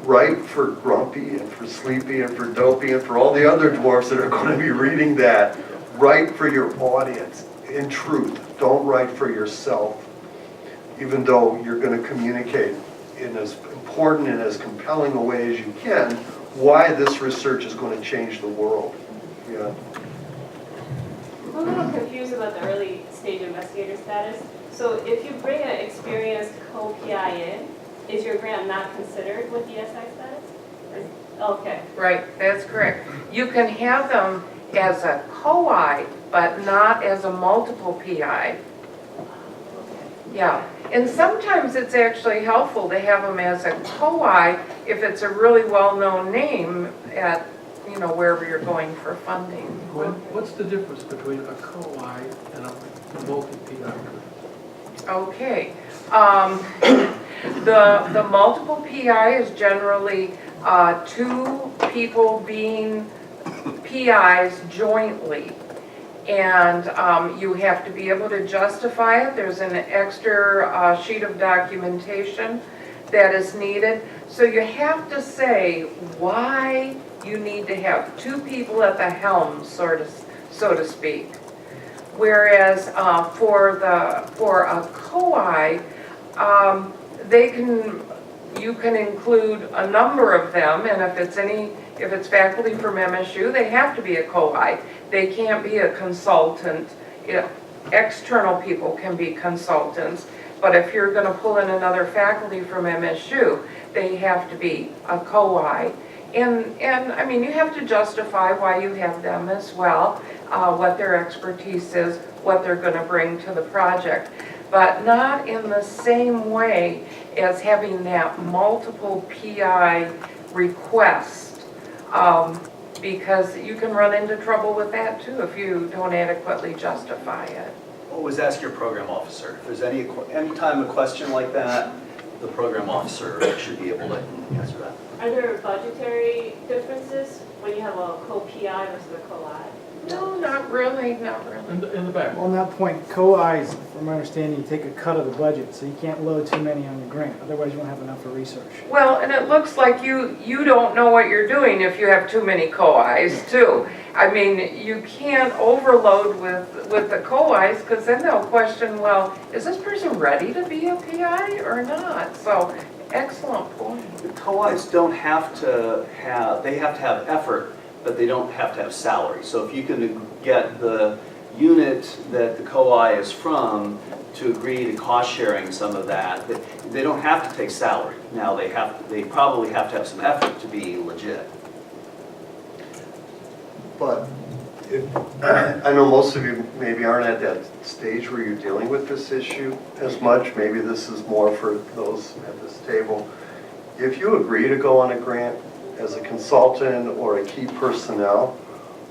write for Grumpy and for Sleepy and for Dopey and for all the other dwarfs that are going to be reading that. Write for your audience, in truth. Don't write for yourself, even though you're going to communicate in as important and as compelling a way as you can why this research is going to change the world. Yeah. I'm a little confused about the early stage investigator status. So if you bring an experienced co-PI in, is your grant not considered with the SI status? Okay. Right, that's correct. You can have them as a co-I, but not as a multiple PI. Yeah, and sometimes it's actually helpful to have them as a co-I if it's a really well-known name at, wherever you're going for funding. What's the difference between a co-I and a multi-PI? Okay. The multiple PI is generally two people being PIs jointly. And you have to be able to justify it. There's an extra sheet of documentation that is needed. So you have to say why you need to have two people at the helm, so to speak. Whereas for a co-I, you can include a number of them, and if it's faculty from MSU, they have to be a co-I. They can't be a consultant. External people can be consultants, but if you're going to pull in another faculty from MSU, they have to be a co-I. And I mean, you have to justify why you have them as well, what their expertise is, what they're going to bring to the project, but not in the same way as having that multiple PI request, because you can run into trouble with that too if you don't adequately justify it. Always ask your program officer. If there's any time a question like that, the program officer should be able to answer that. Are there budgetary differences when you have a co-PI versus a co-I? No, not really. In the back. On that point, co-Is, from my understanding, you take a cut of the budget, so you can't load too many on the grant. Otherwise, you won't have enough for research. Well, and it looks like you don't know what you're doing if you have too many co-Is too. I mean, you can't overload with the co-Is, because then they'll question, well, is this person ready to be a PI or not? So, excellent point. The co-Is don't have to have, they have to have effort, but they don't have to have salary. So if you can get the unit that the co-I is from to agree to cost sharing some of that, they don't have to take salary. Now they probably have to have some effort to be legit. But I know most of you maybe aren't at that stage where you're dealing with this issue as much. Maybe this is more for those at this table. If you agree to go on a grant as a consultant or a key personnel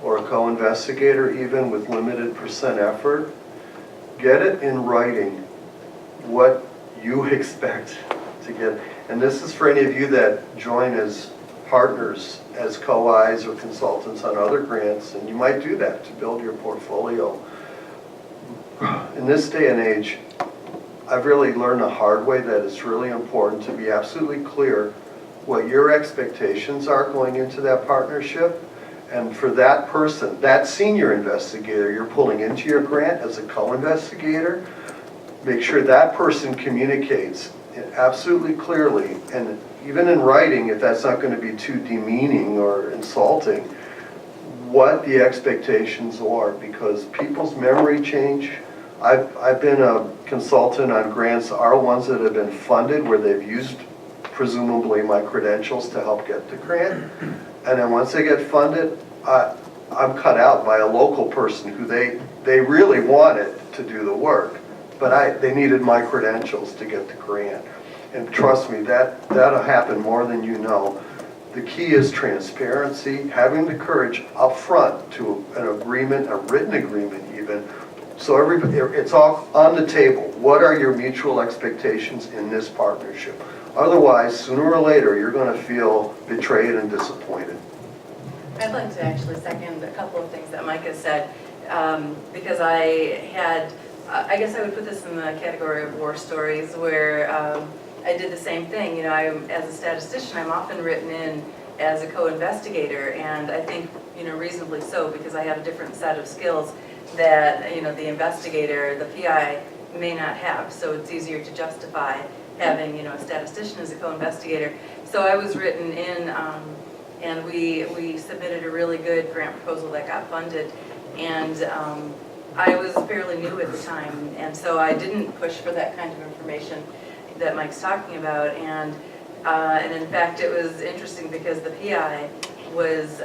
or a co-investigator, even with limited % effort, get it in writing what you expect to get. And this is for any of you that join as partners, as co-Is or consultants on other grants, and you might do that to build your portfolio. In this day and age, I've really learned the hard way that it's really important to be absolutely clear what your expectations are going into that partnership. And for that person, that senior investigator you're pulling into your grant as a co-investigator, make sure that person communicates absolutely clearly, and even in writing, if that's not going to be too demeaning or insulting, what the expectations are, because people's memory change. I've been a consultant on grants, are ones that have been funded where they've used presumably my credentials to help get the grant. And then once they get funded, I'm cut out by a local person who they really wanted to do the work, but they needed my credentials to get the grant. And trust me, that'll happen more than you know. The key is transparency, having the courage up front to an agreement, a written agreement even, so everybody, it's all on the table. What are your mutual expectations in this partnership? Otherwise, sooner or later, you're going to feel betrayed and disappointed. I'd like to actually second a couple of things that Mike has said, because I guess I would put this in the category of war stories where I did the same thing. You know, as a statistician, I'm often written in as a co-investigator, and I think, you know, reasonably so, because I have a different set of skills that, you know, the investigator, the PI, may not have. So it's easier to justify having, you know, a statistician as a co-investigator. So I was written in, and we submitted a really good grant proposal that got funded, and I was fairly new at the time, and so I didn't push for that kind of information that Mike's talking about, and in fact it was interesting because the PI was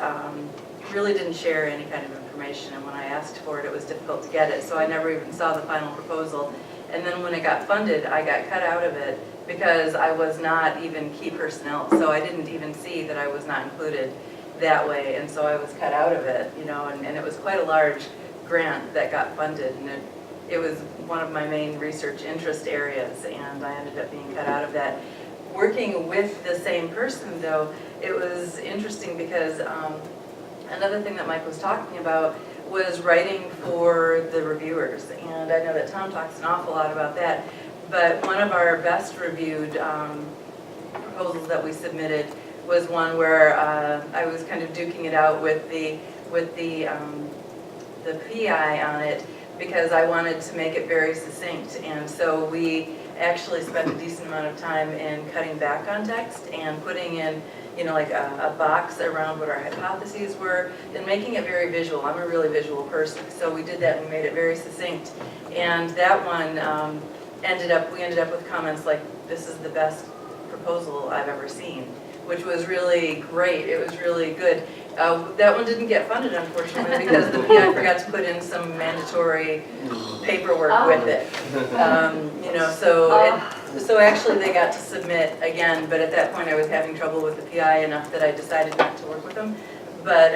really didn't share any kind of information, and when I asked for it, it was difficult to get it, so I never even saw the final proposal. And then when it got funded, I got cut out of it because I was not even key personnel, so I didn't even see that I was not included that way, and so I was cut out of it, you know, and it was quite a large grant that got funded, and it was one of my main research interest areas, and I ended up being cut out of that. Working with the same person, though, it was interesting because another thing that Mike was talking about was writing for the reviewers, and I know that Tom talks an awful lot about that, but one of our best reviewed proposals that we submitted was one where I was kind of duking it out with the PI on it, because I wanted to make it very succinct, and so we actually spent a decent amount of time in cutting back on text and putting in, you know, like a box around what our hypotheses were and making it very visual. I'm a really visual person, so we did that and we made it very succinct. And that one we ended up with comments like, "This is the best proposal I've ever seen," which was really great. It was really good. That one didn't get funded, unfortunately, because the PI forgot to put in some mandatory paperwork with it. You know, so actually they got to submit again, but at that point I was having trouble with the PI enough that I decided not to work with them. But,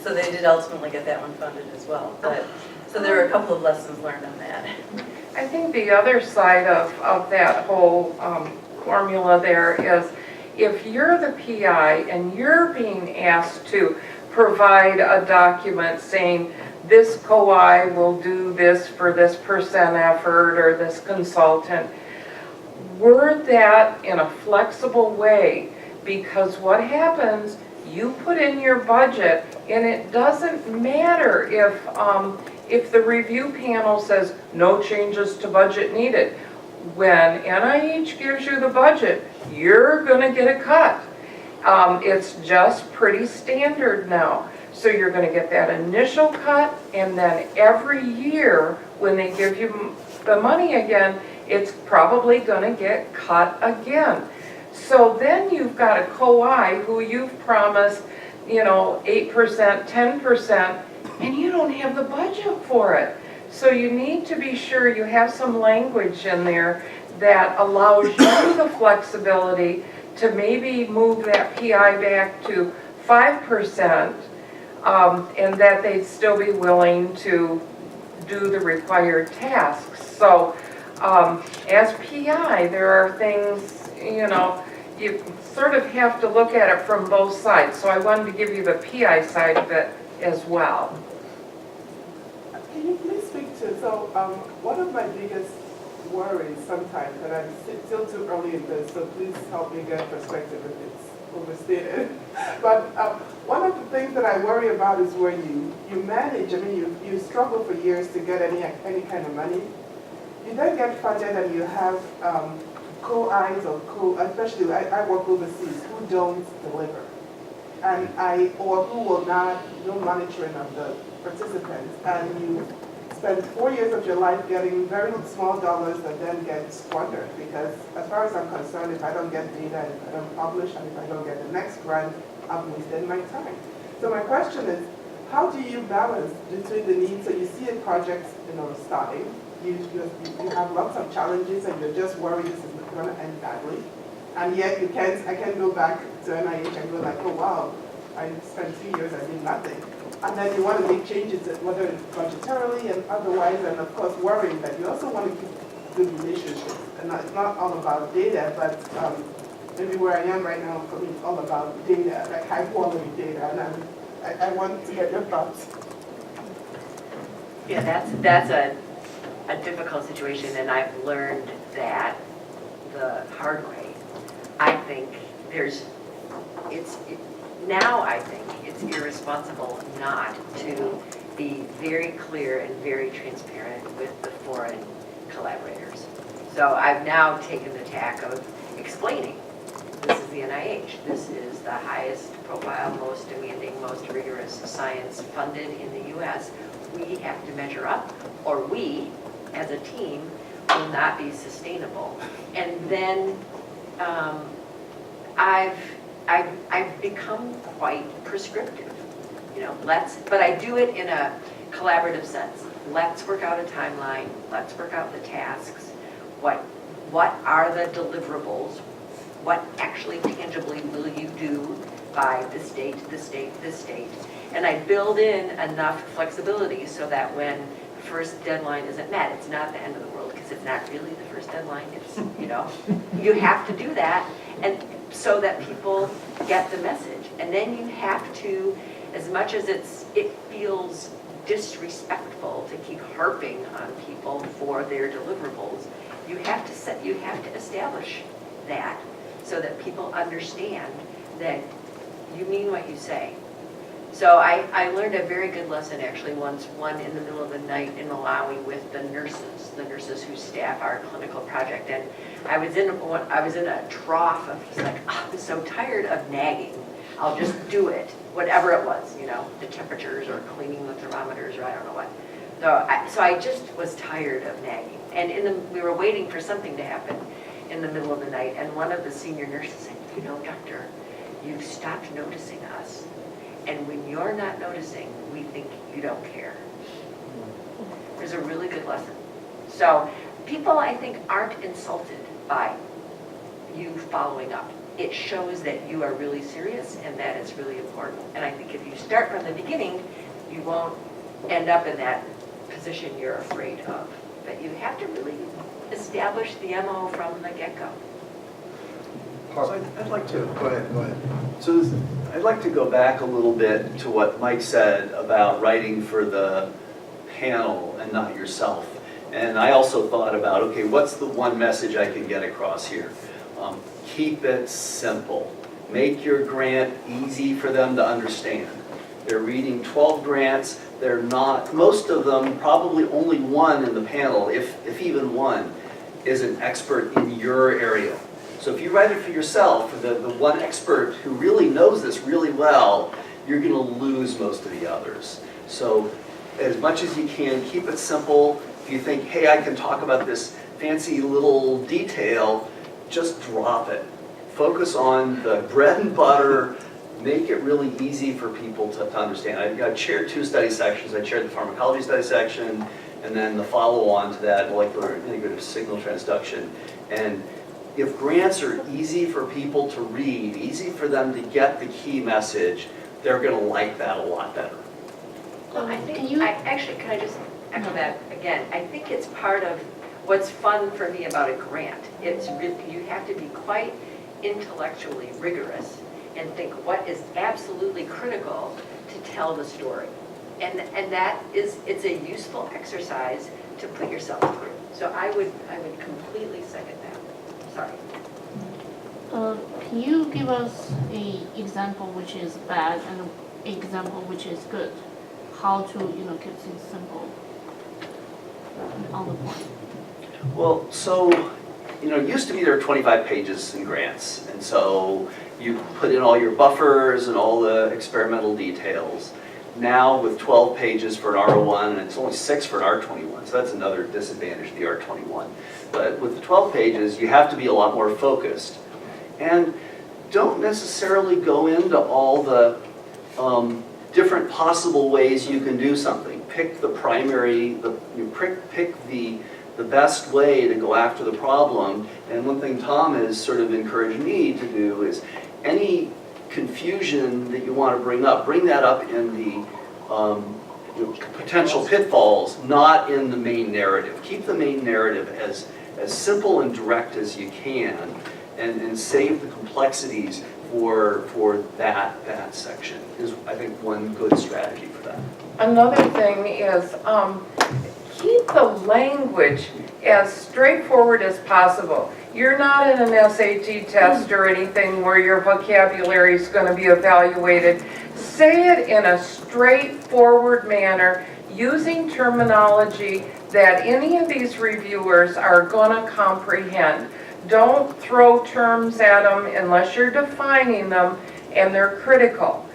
so they did ultimately get that one funded as well. But, so there were a couple of lessons learned on that. I think the other side of that whole formula there is, if you're the PI and you're being asked to provide a document saying this COI will do this for this percent effort or this consultant, word that in a flexible way, because what happens, you put in your budget and it doesn't matter if the review panel says no changes to budget needed. When NIH gives you the budget, you're going to get a cut. It's just pretty standard now. So you're going to get that initial cut, and then every year when they give you the money again, it's probably going to get cut again. So then you've got a COI who you've promised, you know, 8%, 10%, and you don't have the budget for it. So you need to be sure you have some language in there that allows you the flexibility to maybe move that PI back to 5%, and that they'd still be willing to do the required tasks. So as PI, there are things, you know, you sort of have to look at it from both sides. So I wanted to give you the PI side of it as well. Can you please speak to, so one of my biggest worries sometimes, and I'm still too early in this, so please help me get perspective if it's overstated. But one of the things that I worry about is where you manage, I mean, you struggle for years to get any kind of money. You then get funded and you have co-Is or especially I work overseas, who don't deliver. Or who will not do monitoring of the participants. And you spend 4 years of your life getting very small dollars that then get squandered. Because as far as I'm concerned, if I don't get data, if I don't publish, and if I don't get the next grant, I've wasted my time. So my question is, how do you balance between the needs? So you see a project, starting, you have lots of challenges and you're just worried this is going to end badly. And yet I can't go back to NIH and go like, oh wow, I spent 2 years, I did nothing. And then you want to make changes, whether it's budgetarily and otherwise, and of course worrying that you also want to keep good relationships. And it's not all about data, but maybe where I am right now, for me, it's all about data, like high quality data. And I want to get your thoughts. Yeah, that's a difficult situation, and I've learned that the hard way. I think now I think it's irresponsible not to be very clear and very transparent with the foreign collaborators. So I've now taken the tack of explaining, this is the NIH, this is the highest profile, most demanding, most rigorous science funded in the US. We have to measure up, or we, as a team, will not be sustainable. And then I've become quite prescriptive, but I do it in a collaborative sense. Let's work out a timeline, let's work out the tasks, what are the deliverables, what actually tangibly will you do by this date, this date, this date. And I build in enough flexibility so that when the first deadline isn't met, it's not the end of the world, because it's not really the first deadline. It's, you have to do that, and so that people get the message. And then you have to, as much as it feels disrespectful to keep harping on people for their deliverables, you have to establish that so that people understand that you mean what you say. So I learned a very good lesson actually once, one in the middle of the night in Malawi with the nurses who staff our clinical project. And I was in a trough of just like, I'm so tired of nagging. I'll just do it, whatever it was, the temperatures or cleaning the thermometers or I don't know what. So I just was tired of nagging. And we were waiting for something to happen in the middle of the night. And one of the senior nurses said, doctor, you've stopped noticing us. And when you're not noticing, we think you don't care. It was a really good lesson. So people, I think, aren't insulted by you following up. It shows that you are really serious and that it's really important. And I think if you start from the beginning, you won't end up in that position you're afraid of. But you have to really establish the MO from the get-go. So I'd like to, go ahead. So I'd like to go back a little bit to what Mike said about writing for the panel and not yourself. And I also thought about, okay, what's the one message I can get across here? Keep it simple. Make your grant easy for them to understand. They're reading 12 grants. They're not, most of them, probably only one in the panel, if even one, is an expert in your area. So if you write it for yourself, the one expert who really knows this really well, you're going to lose most of the others. So as much as you can, keep it simple. If you think, hey, I can talk about this fancy little detail, just drop it. Focus on the bread and butter. Make it really easy for people to understand. I chaired 2 study sections. I chaired the pharmacology study section, and then the follow-on to that, molecular integrative signal transduction. And if grants are easy for people to read, easy for them to get the key message, they're going to like that a lot better. Well, I think, can I just echo that again? I think it's part of what's fun for me about a grant. It's really, you have to be quite intellectually rigorous and think what is absolutely critical to tell the story. And that is, it's a useful exercise to put yourself through. So I would completely second that. Sorry. Can you give us a example which is bad and an example which is good? How to, keep things simple and on the point? Well, so, it used to be there were 25 pages in grants, and so you put in all your buffers and all the experimental details. Now with 12 pages for an R01, and it's only 6 for an R21, so that's another disadvantage of the R21. But with the 12 pages, you have to be a lot more focused. And don't necessarily go into all the different possible ways you can do something. Pick the primary, pick the best way to go after the problem. And one thing Tom has sort of encouraged me to do is any confusion that you want to bring that up in the potential pitfalls, not in the main narrative. Keep the main narrative as simple and direct as you can, and save the complexities for that section is, I think, one good strategy for that. Another thing is keep the language as straightforward as possible. You're not in an SAT test or anything where your vocabulary is going to be evaluated. Say it in a straightforward manner using terminology that any of these reviewers are going to comprehend. Don't throw terms at them unless you're defining them and they're critical.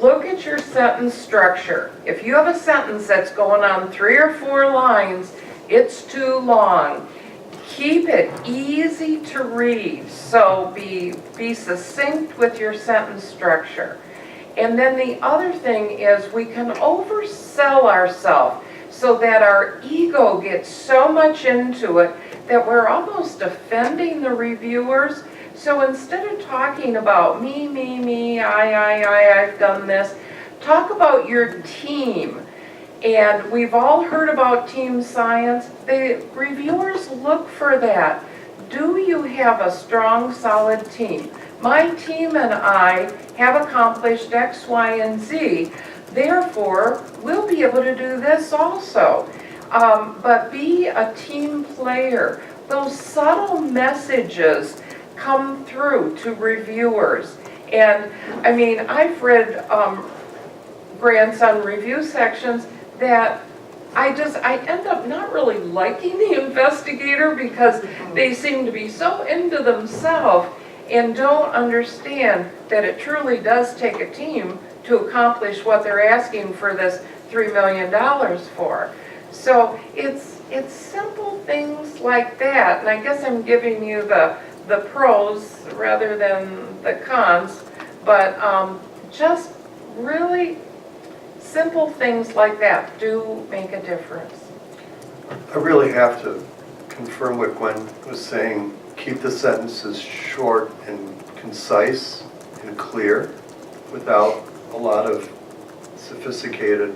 Look at your sentence structure. If you have a sentence that's going on 3 or 4 lines, it's too long. Keep it easy to read, so be succinct with your sentence structure. And then the other thing is we can oversell ourselves so that our ego gets so much into it that we're almost offending the reviewers. So instead of talking about me, I've done this, talk about your team. And we've all heard about team science. The reviewers look for that. Do you have a strong, solid team? My team and I have accomplished X, Y, and Z. Therefore, we'll be able to do this also. But be a team player. Those subtle messages come through to reviewers. And I mean, I've read grants on review sections that I end up not really liking the investigator because they seem to be so into themselves and don't understand that it truly does take a team to accomplish what they're asking for this $3 million for. So it's simple things like that, and I guess I'm giving you the pros rather than the cons, but just really simple things like that do make a difference. I really have to confirm what Gwen was saying. Keep the sentences short and concise and clear without a lot of sophisticated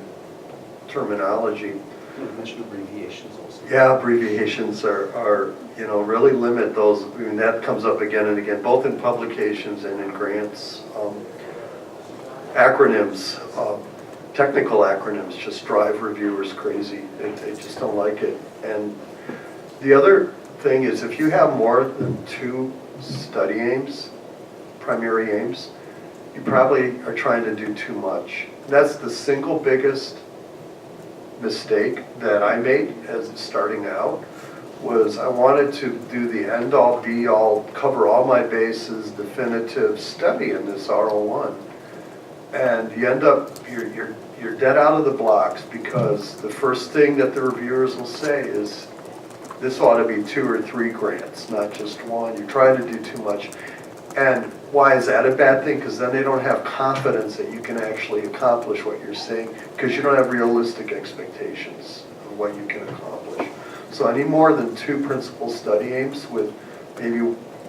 terminology. You mentioned abbreviations also. Yeah, abbreviations are really limit those. I mean, that comes up again and again, both in publications and in grants. Acronyms, technical acronyms just drive reviewers crazy. They just don't like it. And the other thing is, if you have more than 2 study aims, primary aims, you probably are trying to do too much. That's the single biggest mistake that I made as starting out, was I wanted to do the end-all, be-all, cover all my bases, definitive study in this R01. And you end up, you're dead out of the blocks, because the first thing that the reviewers will say is, this ought to be 2 or 3 grants, not just 1. You're trying to do too much. And why is that a bad thing? Because then they don't have confidence that you can actually accomplish what you're saying, because you don't have realistic expectations of what you can accomplish. So any more than 2 principal study aims with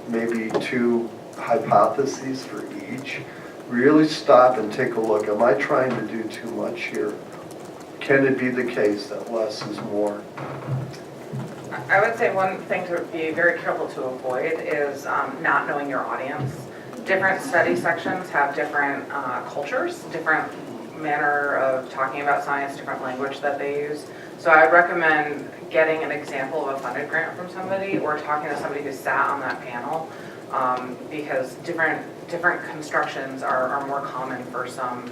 maybe 2 hypotheses for each, really stop and take a look. Am I trying to do too much here? Can it be the case that less is more? I would say one thing to be very careful to avoid is not knowing your audience. Different study sections have different cultures, different manner of talking about science, different language that they use. So I'd recommend getting an example of a funded grant from somebody or talking to somebody who sat on that panel because different constructions are more common for some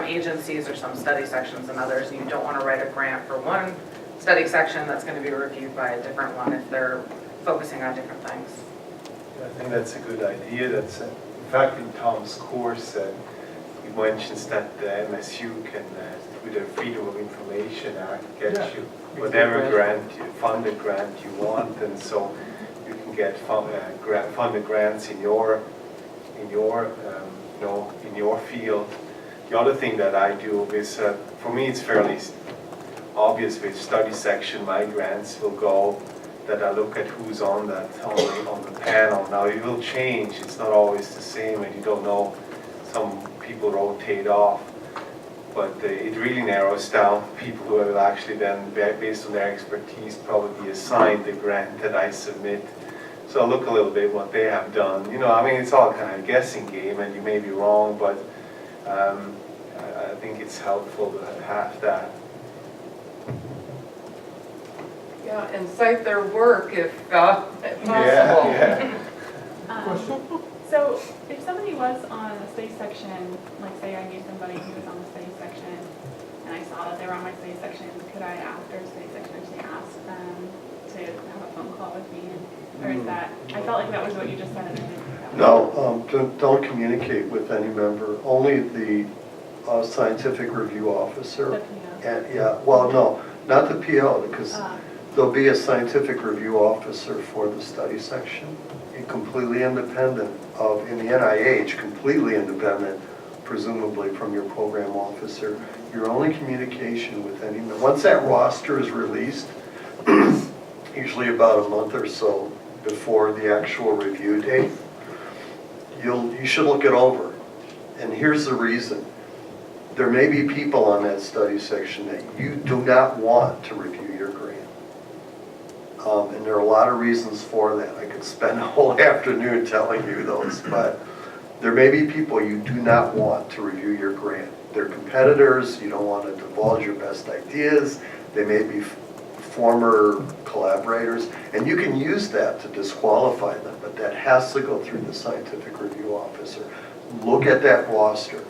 agencies or some study sections than others, and you don't want to write a grant for one study section that's going to be reviewed by a different one if they're focusing on different things. I think that's a good idea. That's, in fact, in Tom's course, he mentions that the MSU can, with the Freedom of Information Act, get you whatever funded grant you want, and so you can get funded grants in your field. The other thing that I do is, for me, it's fairly obvious with study section. My grants will go that I look at who's on the panel. Now it will change. It's not always the same, and you don't know. Some people rotate off, but it really narrows down people who will actually then, based on their expertise, probably assigned the grant that I submit. So I'll look a little bit what they have done. You know, I mean, it's all kind of a guessing game, and you may be wrong, but I think it's helpful to have that. Yeah, and cite their work if possible. Yeah. So if somebody was on a study section, like say I knew somebody who was on the study section, and I saw that they were on my study section, could I, after study section, actually ask them to have a phone call with me? Or is that, I felt like that was what you just said, and I didn't think that was. No, don't communicate with any member, only the scientific review officer. The PO. And, yeah, well, no, not the PO, because there'll be a scientific review officer for the study section, completely independent of, in the NIH, completely independent, presumably from your program officer. Your only communication with any, once that roster is released, usually about a month or so before the actual review date, you should look it over. And here's the reason. There may be people on that study section that you do not want to review your grant. And there are a lot of reasons for that. I could spend a whole afternoon telling you those, but there may be people you do not want to review your grant. They're competitors, you don't want to divulge your best ideas, they may be former collaborators, and you can use that to disqualify them, but that has to go through the scientific review officer. Look at that roster.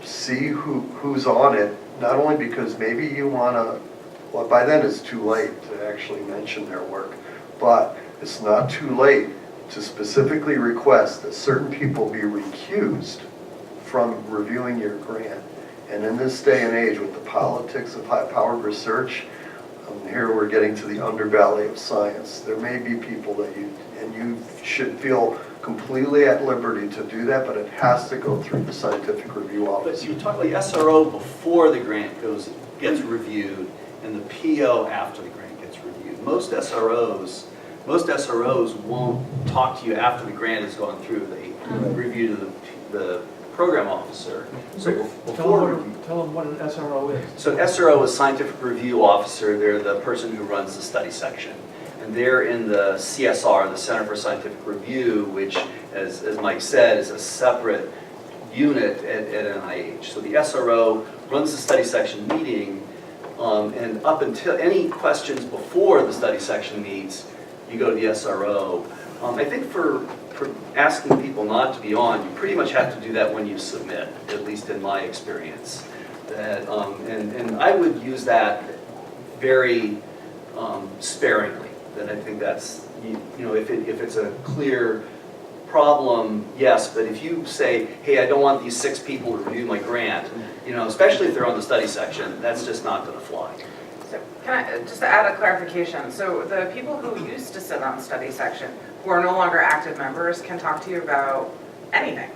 See who's on it, not only because maybe you want to, well, by then it's too late to actually mention their work, but it's not too late to specifically request that certain people be recused from reviewing your grant. And in this day and age, with the politics of high-powered research, here we're getting to the underbelly of science. There may be people that you should feel completely at liberty to do that, but it has to go through the scientific review office. But you talk about the SRO before the grant gets reviewed, and the PO after the grant gets reviewed. Most SROs won't talk to you after the grant has gone through. They review to the program officer. So before Tell them what an SRO is. So SRO is Scientific Review Officer. They're the person who runs the study section. And they're in the CSR, the Center for Scientific Review, which, as Mike said, is a separate unit at NIH. So the SRO runs the study section meeting, and up until any questions before the study section meets, you go to the SRO. I think for asking people not to be on, you pretty much have to do that when you submit, at least in my experience. That, and I would use that very sparingly. That I think that's, you know, if it's a clear problem, yes, but if you say, hey, I don't want these 6 people to review my grant, you know, especially if they're on the study section, that's just not going to fly. So can I just add a clarification? So the people who used to sit on the study section, who are no longer active members, can talk to you about anything.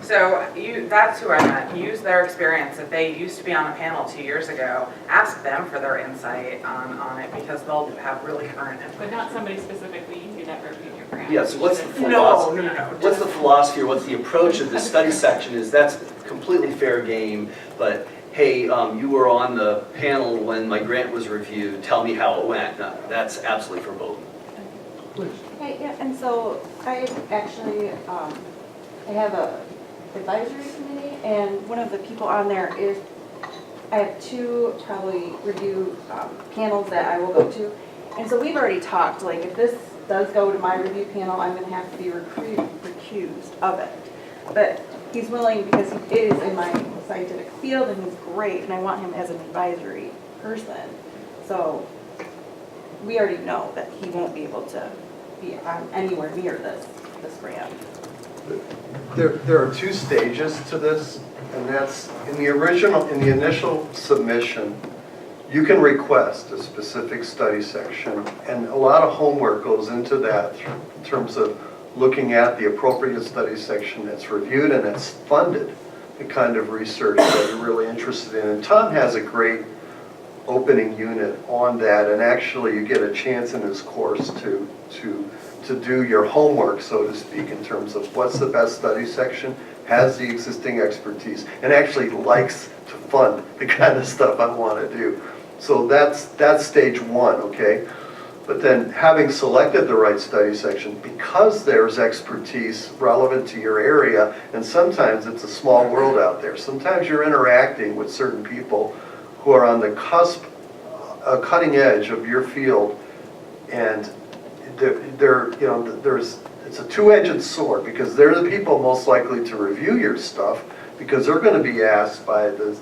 So that's who I meant. Use their experience. If they used to be on a panel 2 years ago, ask them for their insight on it, because they'll have really current information. But not somebody specifically you never reviewed your grant. Yeah, so what's the philosophy? No. What's the philosophy or what's the approach of the study section is that's completely fair game, but hey, you were on the panel when my grant was reviewed, tell me how it went. No, that's absolutely verboten. Hey, yeah, and so I actually, I have a advisory committee, and one of the people on there is, I have 2 probably review panels that I will go to. And so we've already talked, like if this does go to my review panel, I'm gonna have to be recused of it. But he's willing, because he is in my scientific field and he's great, and I want him as an advisory person. So we already know that he won't be able to be on anywhere near this grant. There are two stages to this, and that's in the initial submission, you can request a specific study section, and a lot of homework goes into that in terms of looking at the appropriate study section that's reviewed and that's funded, the kind of research that you're really interested in. And Tom has a great opening unit on that, and actually you get a chance in his course to do your homework, so to speak, in terms of what's the best study section, has the existing expertise, and actually likes to fund the kind of stuff I want to do. So that's stage one, okay? But then having selected the right study section, because there's expertise relevant to your area, and sometimes it's a small world out there. Sometimes you're interacting with certain people who are on the cusp, cutting edge of your field, and it's a two-edged sword, because they're the people most likely to review your stuff, because they're going to be asked by the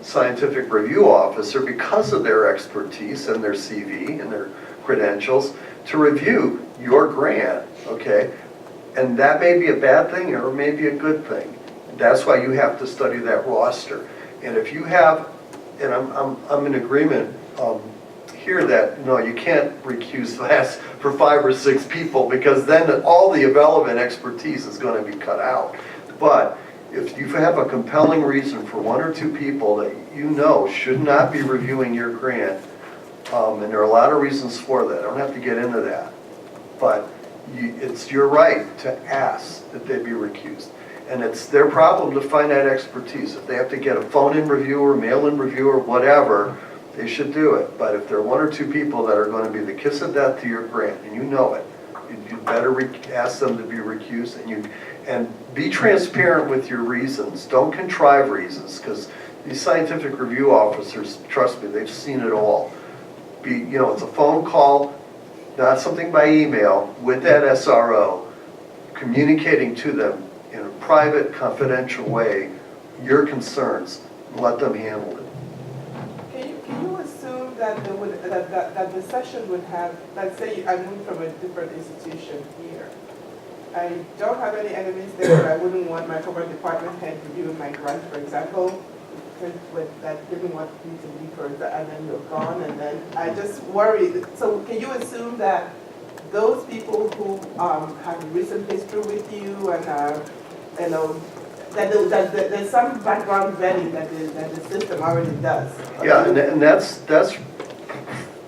scientific review officer, because of their expertise and their CV and their credentials, to review your grant, okay? And that may be a bad thing or it may be a good thing. That's why you have to study that roster. And if you have, and I'm in agreement here that, no, you can't recuse last for 5 or 6 people, because then all the relevant expertise is going to be cut out. But if you have a compelling reason for 1 or 2 people that you know should not be reviewing your grant, and there are a lot of reasons for that, I don't have to get into that, but it's your right to ask that they be recused. And it's their problem to find that expertise. If they have to get a phone-in review or mail-in review or whatever, they should do it. But if there are 1 or 2 people that are going to be the kiss of death to your grant, and you know it, you better ask them to be recused, and be transparent with your reasons. Don't contrive reasons, because these scientific review officers, trust me, they've seen it all. It's a phone call, not something by email, with that SRO, communicating to them in a private, confidential way your concerns, and let them handle it. Can you assume that the session would have, let's say I moved from a different institution here. I don't have any enemies there, but I wouldn't want my former department head reviewing my grant, for example, with that giving what needs to be for that, and then you're gone, and then I just worry. So can you assume that those people who have a recent history with you and that there's some background vetting that the system already does? Yeah, and that's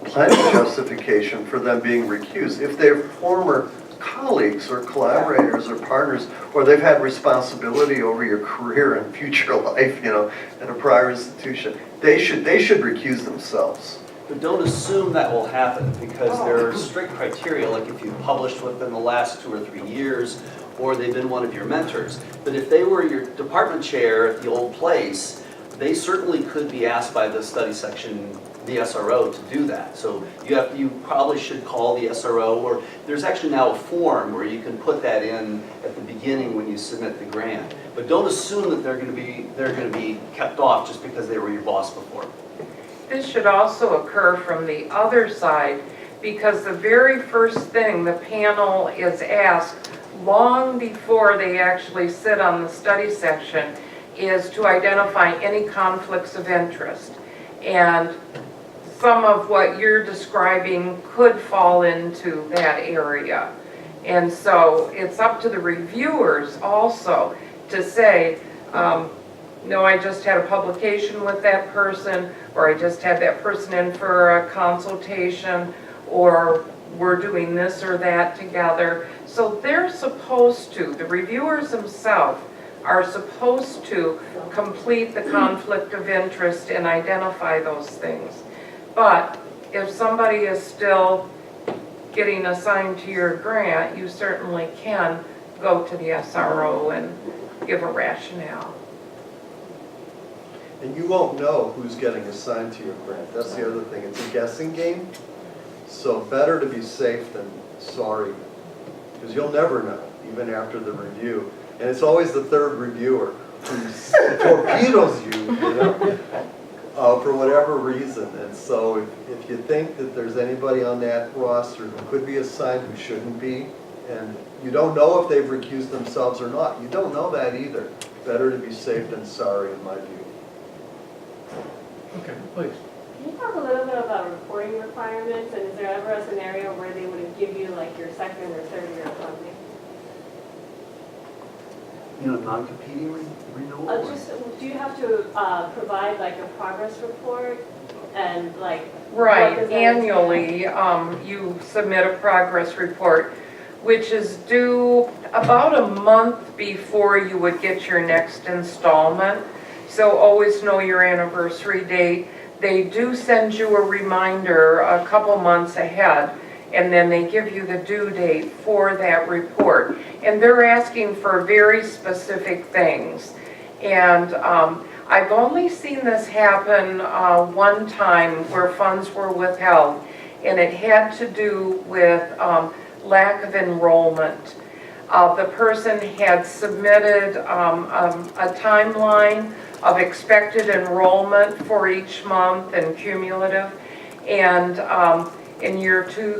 plenty of justification for them being recused. If they're former colleagues or collaborators or partners, or they've had responsibility over your career and future life, at a prior institution, they should recuse themselves. But don't assume that will happen, because there are strict criteria, like if you've published within the last 2 or 3 years, or they've been one of your mentors. But if they were your department chair at the old place, they certainly could be asked by the study section, the SRO, to do that. So you probably should call the SRO, or there's actually now a form where you can put that in at the beginning when you submit the grant. But don't assume that they're going to be kept off just because they were your boss before. This should also occur from the other side, because the very first thing the panel is asked long before they actually sit on the study section is to identify any conflicts of interest. And some of what you're describing could fall into that area. And so it's up to the reviewers also to say, no, I just had a publication with that person, or I just had that person in for a consultation, or we're doing this or that together. So they're supposed to, the reviewers themselves are supposed to complete the conflict of interest and identify those things. But if somebody is still getting assigned to your grant, you certainly can go to the SRO and give a rationale. And you won't know who's getting assigned to your grant. That's the other thing. It's a guessing game. So better to be safe than sorry, because you'll never know, even after the review. And it's always the third reviewer who torpedoes you, for whatever reason. And so if you think that there's anybody on that roster who could be assigned who shouldn't be, and you don't know if they've recused themselves or not, you don't know that either. Better to be safe than sorry, in my view. Okay, please. Can you talk a little bit about reporting requirements, and is there ever a scenario where they would give you like your second or third year of funding? You know, non-competing renewal? or- Just, do you have to provide like a progress report and like? what Right, does that entail? annually, you submit a progress report, which is due about a month before you would get your next installment. So always know your anniversary date. They do send you a reminder a couple months ahead, and then they give you the due date for that report. And they're asking for very specific things. And I've only seen this happen one time where funds were withheld, and it had to do with lack of enrollment. The person had submitted a timeline of expected enrollment for each month and cumulative, and in year two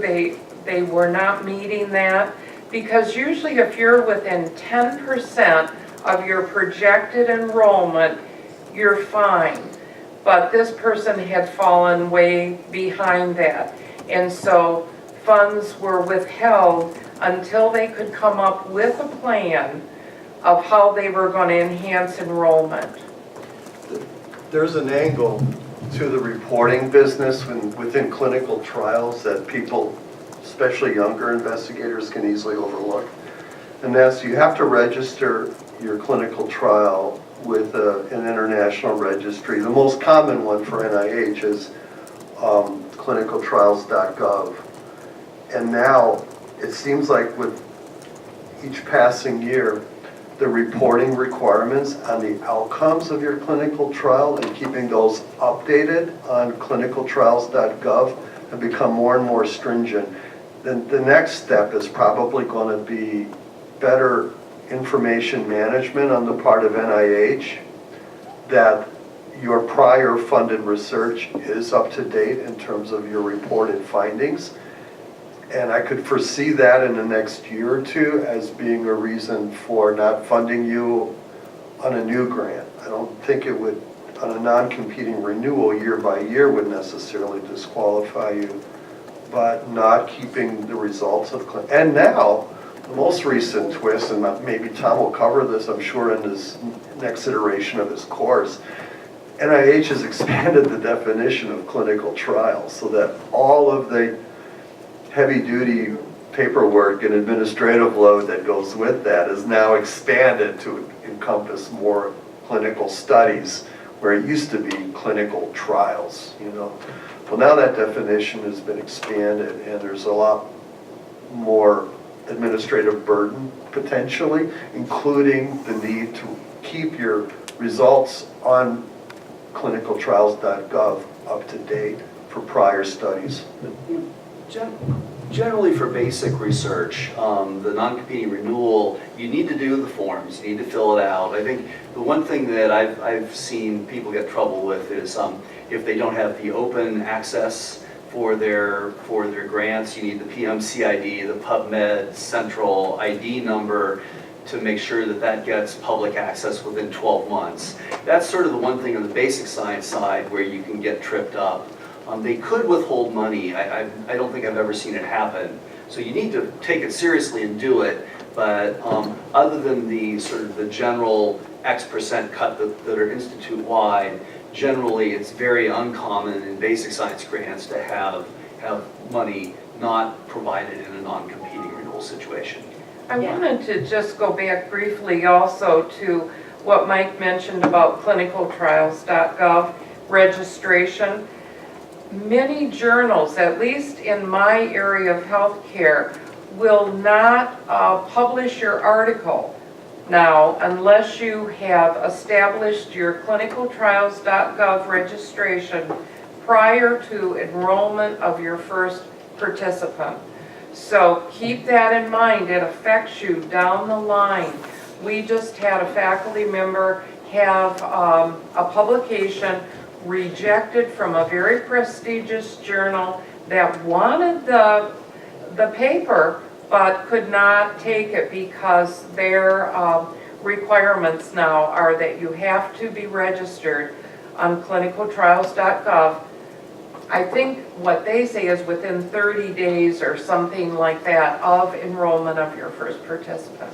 they were not meeting that, because usually if you're within 10% of your projected enrollment, you're fine. But this person had fallen way behind that, and so funds were withheld until they could come up with a plan of how they were going to enhance enrollment. There's an angle to the reporting business within clinical trials that people, especially younger investigators, can easily overlook. And that's, you have to register your clinical trial with an international registry. The most common one for NIH is clinicaltrials.gov. And now it seems like with each passing year, the reporting requirements on the outcomes of your clinical trial and keeping those updated on clinicaltrials.gov have become more and more stringent. Then the next step is probably going to be better information management on the part of NIH, that your prior funded research is up to date in terms of your reported findings. And I could foresee that in the next year or two as being a reason for not funding you on a new grant. I don't think it would, on a non-competing renewal year by year, would necessarily disqualify you, but not keeping the results of and now, the most recent twist, and maybe Tom will cover this, I'm sure, in his next iteration of his course, NIH has expanded the definition of clinical trials so that all of the heavy-duty paperwork and administrative load that goes with that is now expanded to encompass more clinical studies, where it used to be clinical trials, Well, now that definition has been expanded, and there's a lot more administrative burden, potentially, including the need to keep your results on clinicaltrials.gov up to date for prior studies. Generally for basic research, the non-competing renewal, you need to do the forms, you need to fill it out. I think the one thing that I've seen people get trouble with is if they don't have the open access for their grants, you need the PMCID, the PubMed Central ID number to make sure that that gets public access within 12 months. That's sort of the one thing on the basic science side where you can get tripped up. They could withhold money. I don't think I've ever seen it happen. So you need to take it seriously and do it. But other than the sort of the general X% cut that are institute-wide, generally it's very uncommon in basic science grants to have money not provided in a non-competing renewal situation. I wanted to just go back briefly also to what Mike mentioned about clinicaltrials.gov registration. Many journals, at least in my area of healthcare, will not publish your article now unless you have established your clinicaltrials.gov registration prior to enrollment of your first participant. So keep that in mind, it affects you down the line. We just had a faculty member have a publication rejected from a very prestigious journal that wanted the paper but could not take it because their requirements now are that you have to be registered on clinicaltrials.gov. I think what they say is within 30 days or something like that of enrollment of your first participant.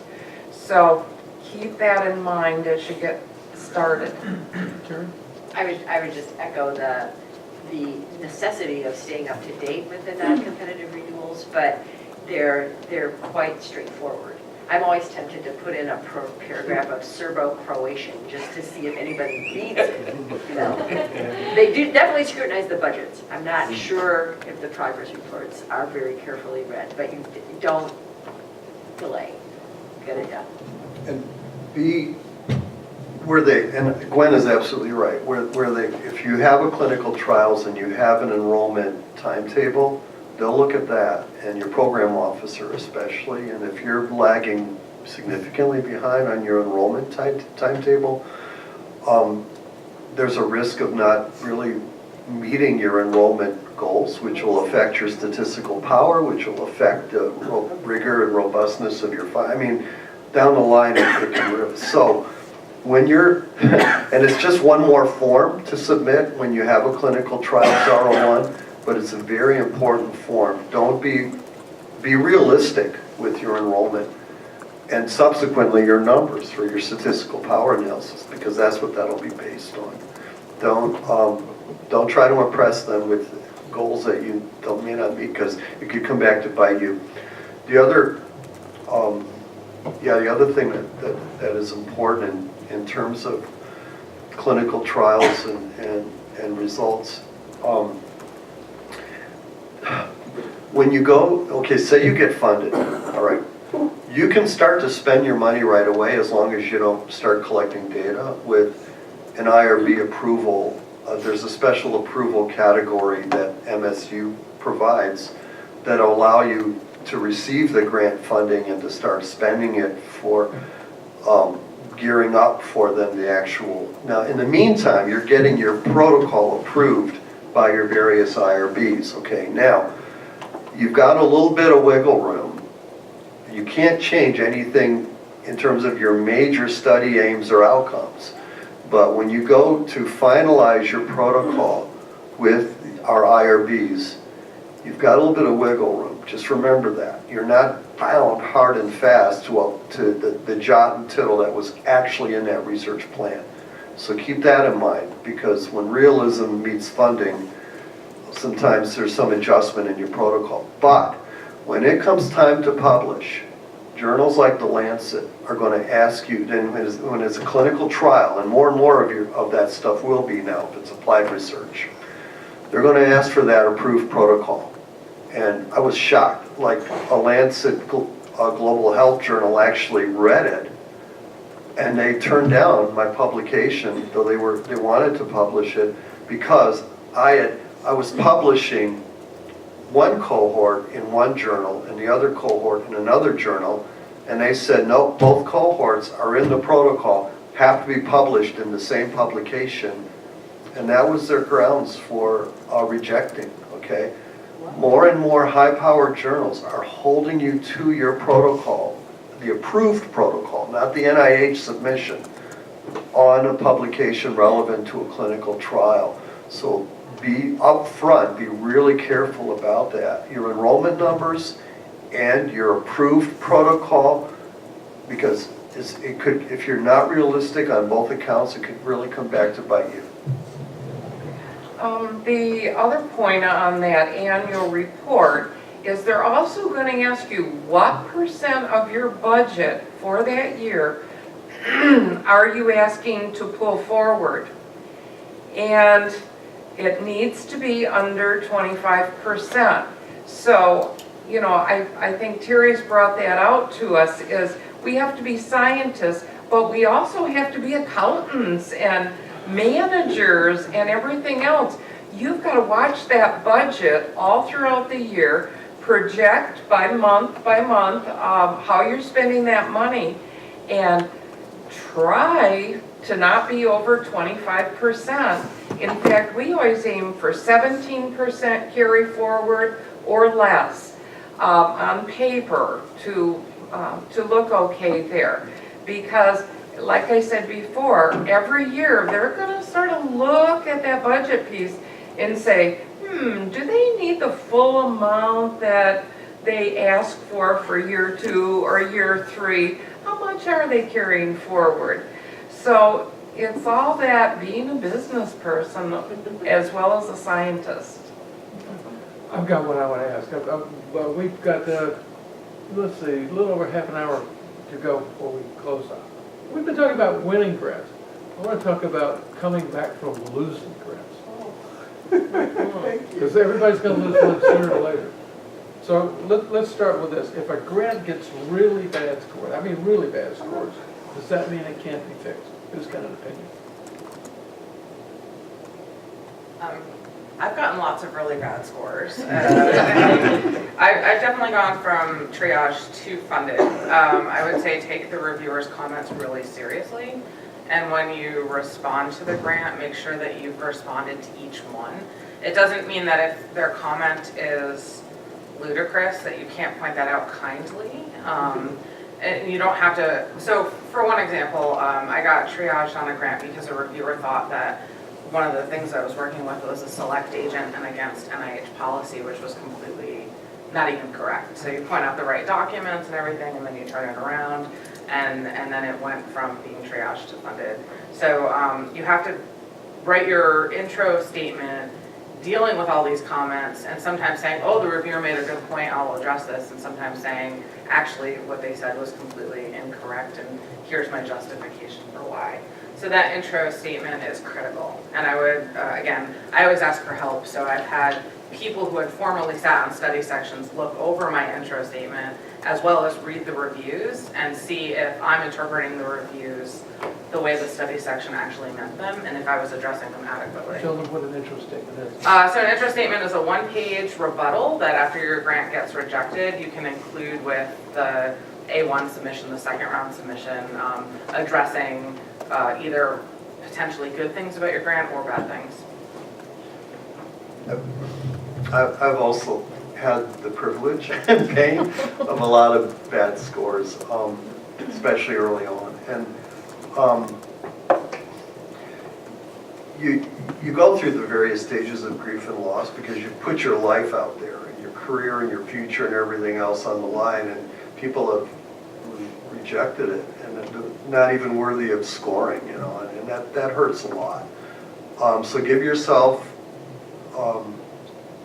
So keep that in mind as you get started. I would just echo the necessity of staying up to date with the non-competitive renewals, but they're quite straightforward. I'm always tempted to put in a paragraph of Serbo-Croatian just to see if anybody reads it. You know? They do definitely scrutinize the budgets. I'm not sure if the progress reports are very carefully read, but you don't delay. Get it done. And and Gwen is absolutely right, if you have a clinical trials and you have an enrollment timetable, they'll look at that, and your program officer especially, and if you're lagging significantly behind on your enrollment timetable, there's a risk of not really meeting your enrollment goals, which will affect your statistical power, which will affect the rigor and robustness of your I mean, down the line, it can really. So when you're, and it's just one more form to submit when you have a clinical trials R01, but it's a very important form. Don't be realistic with your enrollment and subsequently your numbers for your statistical power analysis, because that's what that'll be based on. Don't try to impress them with goals that you may not meet, because it could come back to bite you. The other thing that is important in terms of clinical trials and results, when you go, okay, say you get funded, all right, you can start to spend your money right away as long as you don't start collecting data with an IRB approval. There's a special approval category that MSU provides that allow you to receive the grant funding and to start spending it for gearing up for then the actual. Now, in the meantime, you're getting your protocol approved by your various IRBs. Okay, now, you've got a little bit of wiggle room. You can't change anything in terms of your major study aims or outcomes. But when you go to finalize your protocol with our IRBs, you've got a little bit of wiggle room. Just remember that. You're not bound hard and fast to the jot and tittle that was actually in that research plan. So keep that in mind, because when realism meets funding, sometimes there's some adjustment in your protocol. But when it comes time to publish, journals like The Lancet are going to ask you, then when it's a clinical trial, and more of that stuff will be now if it's applied research, they're going to ask for that approved protocol. And I was shocked, like a Lancet Global Health Journal actually read it, and they turned down my publication, though they wanted to publish it, because I was publishing one cohort in one journal and the other cohort in another journal, and they said, no, both cohorts are in the protocol, have to be published in the same publication, and that was their grounds for rejecting, okay? More and more high-powered journals are holding you to your protocol, the approved protocol, not the NIH submission, on a publication relevant to a clinical trial. So be upfront, be really careful about that. Your enrollment numbers and your approved protocol, because it could, if you're not realistic on both accounts, it could really come back to bite you. The other point on that annual report is they're also going to ask you what % of your budget for that year are you asking to pull forward. And it needs to be under 25%. So, you know, I think Terry's brought that out to us, is we have to be scientists, but we also have to be accountants and managers and everything else. you've got to watch that budget all throughout the year, project by month, how you're spending that money, and try to not be over 25%. In fact, we always aim for 17% carry forward or less on paper to look okay there. Because, like I said before, every year they're going to sort of look at that budget piece and say, do they need the full amount that they asked for year 2 or year 3? How much are they carrying forward? So it's all that being a business person as well as a scientist. I've got what I want to ask. Well, we've got, let's see, a little over half an hour to go before we close out. We've been talking about winning grants. I want to talk about coming back from losing grants. Because everybody's going to lose one sooner or later. So let's start with this. If a grant gets really bad scores, I mean really bad scores, does that mean it can't be fixed? Who's got an opinion? I've gotten lots of really bad scores. I've definitely gone from triage to funded. I would say take the reviewer's comments really seriously. And when you respond to the grant, make sure that you've responded to each one. It doesn't mean that if their comment is ludicrous that you can't point that out kindly. And you don't have to, so for one example, I got triaged on a grant because a reviewer thought that one of the things I was working with was a select agent and against NIH policy, which was completely not even correct. So you point out the right documents and everything, and then you turn it around, and then it went from being triaged to funded. So you have to write your intro statement dealing with all these comments, and sometimes saying, oh, the reviewer made a good point, I'll address this, and sometimes saying, actually, what they said was completely incorrect, and here's my justification for why. So that intro statement is critical. And I would, again, I always ask for help. So I've had people who had formerly sat on study sections look over my intro statement as well as read the reviews and see if I'm interpreting the reviews the way the study section actually meant them and if I was addressing them adequately. Tell them what an intro statement is. So an intro statement is a one-page rebuttal that after your grant gets rejected, you can include with the A1 submission, the second round submission, addressing either potentially good things about your grant or bad things. I've also had the privilege and pain of a lot of bad scores, especially early on. And you go through the various stages of grief and loss because you put your life out there and your career and your future and everything else on the line, and people have rejected it and not even worthy of scoring, you know, and that hurts a lot. So give yourself a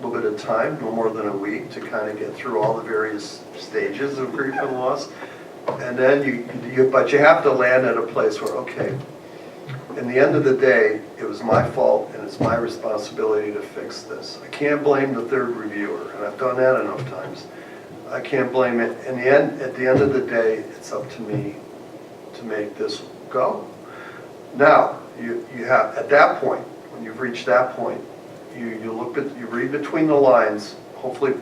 little bit of time, no more than a week, to kind of get through all the various stages of grief and loss. And then but you have to land at a place where, okay, in the end of the day, it was my fault and it's my responsibility to fix this. I can't blame the third reviewer, and I've done that enough times. I can't blame it. In the end, at the end of the day, it's up to me to make this go. Now, you have, at that point, when you've reached that point, you read between the lines. Hopefully,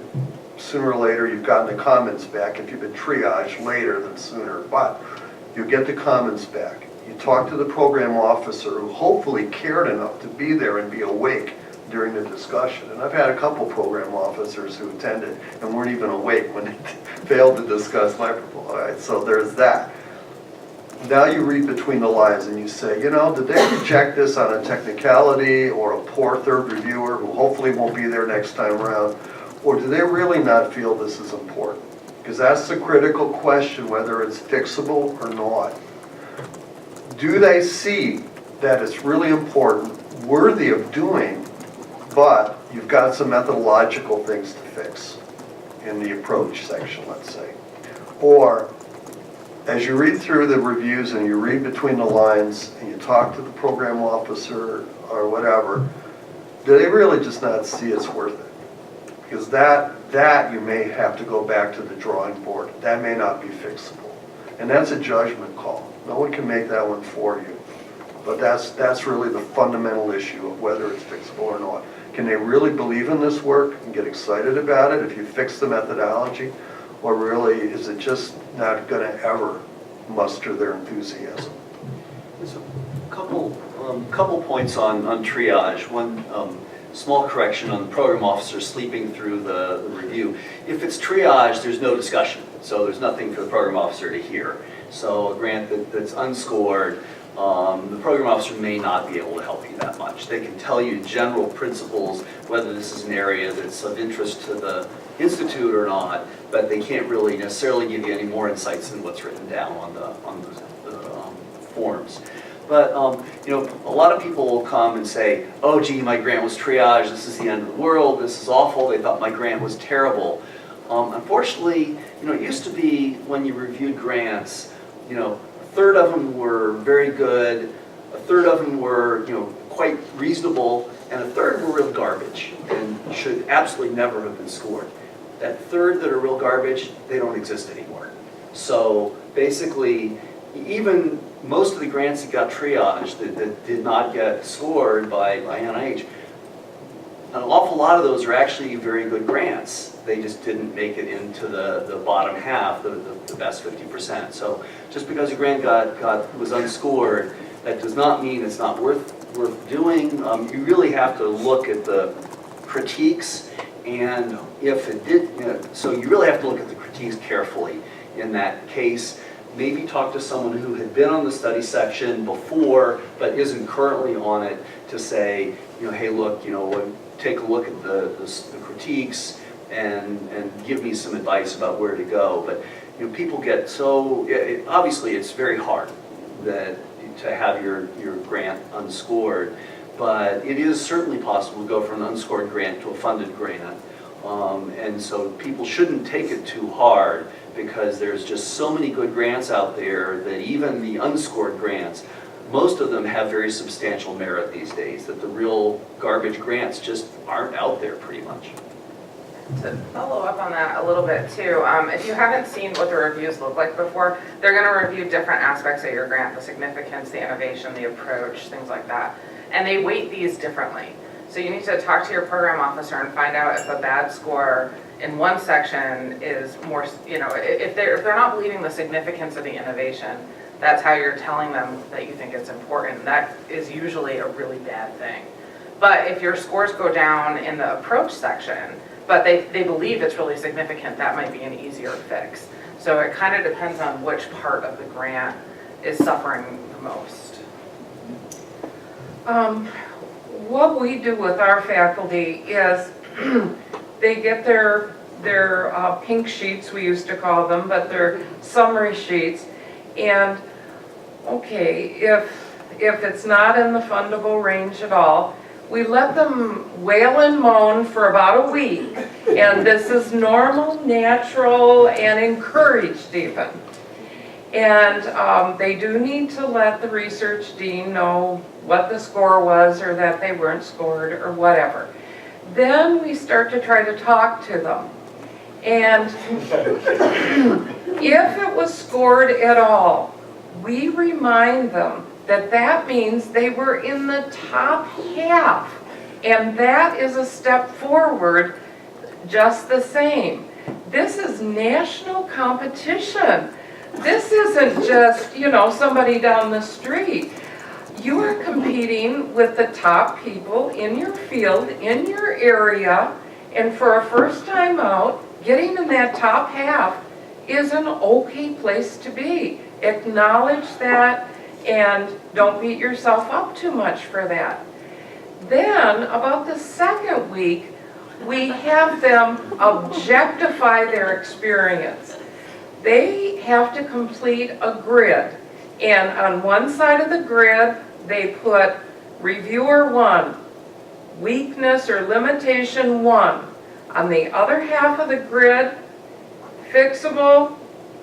sooner or later, you've gotten the comments back. If you've been triaged, later than sooner, but you get the comments back. You talk to the program officer who hopefully cared enough to be there and be awake during the discussion. And I've had a couple program officers who attended and weren't even awake when they failed to discuss my proposal. All right, so there's that. Now you read between the lines and you say, you know, did they reject this on a technicality or a poor third reviewer who hopefully won't be there next time around? Or do they really not feel this is important? Because that's the critical question, whether it's fixable or not. Do they see that it's really important, worthy of doing, but you've got some methodological things to fix in the approach section, let's say? Or as you read through the reviews and you read between the lines and you talk to the program officer or whatever, do they really just not see it's worth it? Because that you may have to go back to the drawing board. That may not be fixable. And that's a judgment call. No one can make that one for you. But that's really the fundamental issue of whether it's fixable or not. Can they really believe in this work and get excited about it if you fix the methodology? Or really, is it just not going to ever muster their enthusiasm? There's a couple points on triage. One small correction on the program officer sleeping through the review. If it's triage, there's no discussion, so there's nothing for the program officer to hear. So a grant that's unscored, the program officer may not be able to help you that much. They can tell you general principles, whether this is an area that's of interest to the institute or not, but they can't really necessarily give you any more insights than what's written down on the forms. But you know, a lot of people will come and say, "Oh, gee, my grant was triaged. This is the end of the world. This is awful. They thought my grant was terrible." Unfortunately, you know, it used to be when you reviewed grants, you know, a third of them were very good, a third of them were, you know, quite reasonable, and a third were real garbage and should absolutely never have been scored. That third that are real garbage, they don't exist anymore. So basically, even most of the grants that got triaged that did not get scored by NIH, an awful lot of those are actually very good grants. They just didn't make it into the bottom half, the best 50%. So just because a grant was unscored, that does not mean it's not worth doing. You really have to look at the critiques, and if it did, you know, so you really have to look at the critiques carefully in that case. Maybe talk to someone who had been on the study section before but isn't currently on it to say, you know, hey, look, you know, take a look at the critiques and give me some advice about where to go. But you know, people get so, obviously it's very hard to have your grant unscored, but it is certainly possible to go from an unscored grant to a funded grant. And so people shouldn't take it too hard, because there's just so many good grants out there that even the unscored grants, most of them have very substantial merit these days, that the real garbage grants just aren't out there pretty much. To follow up on that a little bit too, if you haven't seen what the reviews look like before, they're going to review different aspects of your grant, the significance, the innovation, the approach, things like that. And they weight these differently. So you need to talk to your program officer and find out if a bad score in one section is more, you know, if they're not believing the significance of the innovation, that's how you're telling them that you think it's important. That is usually a really bad thing. But if your scores go down in the approach section, but they believe it's really significant, that might be an easier fix. So it kind of depends on which part of the grant is suffering the most. What we do with our faculty is they get their pink sheets, we used to call them, but they're summary sheets. And okay, if it's not in the fundable range at all, we let them wail and moan for about a week. And this is normal, natural, and encouraged even. And they do need to let the research dean know what the score was, or that they weren't scored, or whatever. Then we start to try to talk to them. And if it was scored at all, we remind them that that means they were in the top half. And that is a step forward just the same. This is national competition. This isn't just, you know, somebody down the street. You are competing with the top people in your field, in your area, and for a first time out, getting in that top half is an okay place to be. Acknowledge that and don't beat yourself up too much for that. Then, about the second week, we have them objectify their experience. They have to complete a grid, and on one side of the grid, they put reviewer 1, weakness or limitation 1. On the other half of the grid, fixable,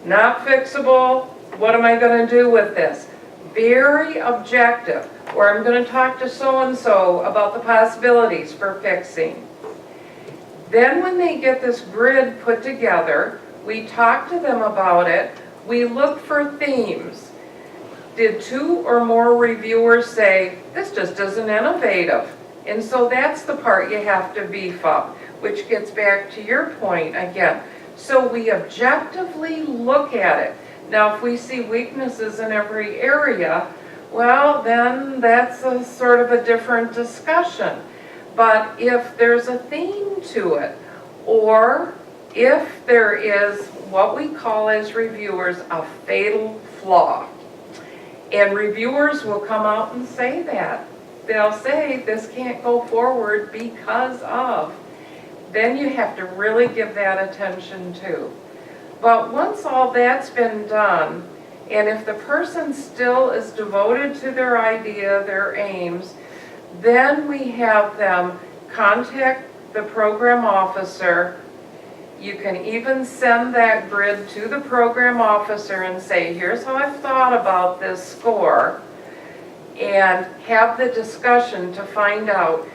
not fixable, what am I going to do with this? Very objective, or I'm going to talk to so-and-so about the possibilities for fixing. Then when they get this grid put together, we talk to them about it, we look for themes. Did 2 or more reviewers say, this just isn't innovative? And so that's the part you have to beef up, which gets back to your point again. So we objectively look at it. Now, if we see weaknesses in every area, well, then that's a sort of a different discussion. But if there's a theme to it, or if there is what we call as reviewers a fatal flaw, and reviewers will come out and say that. They'll say this can't go forward because of. Then you have to really give that attention too. But once all that's been done, and if the person still is devoted to their idea, their aims, then we have them contact the program officer. You can even send that grid to the program officer and say, here's how I've thought about this score, and have the discussion to find out,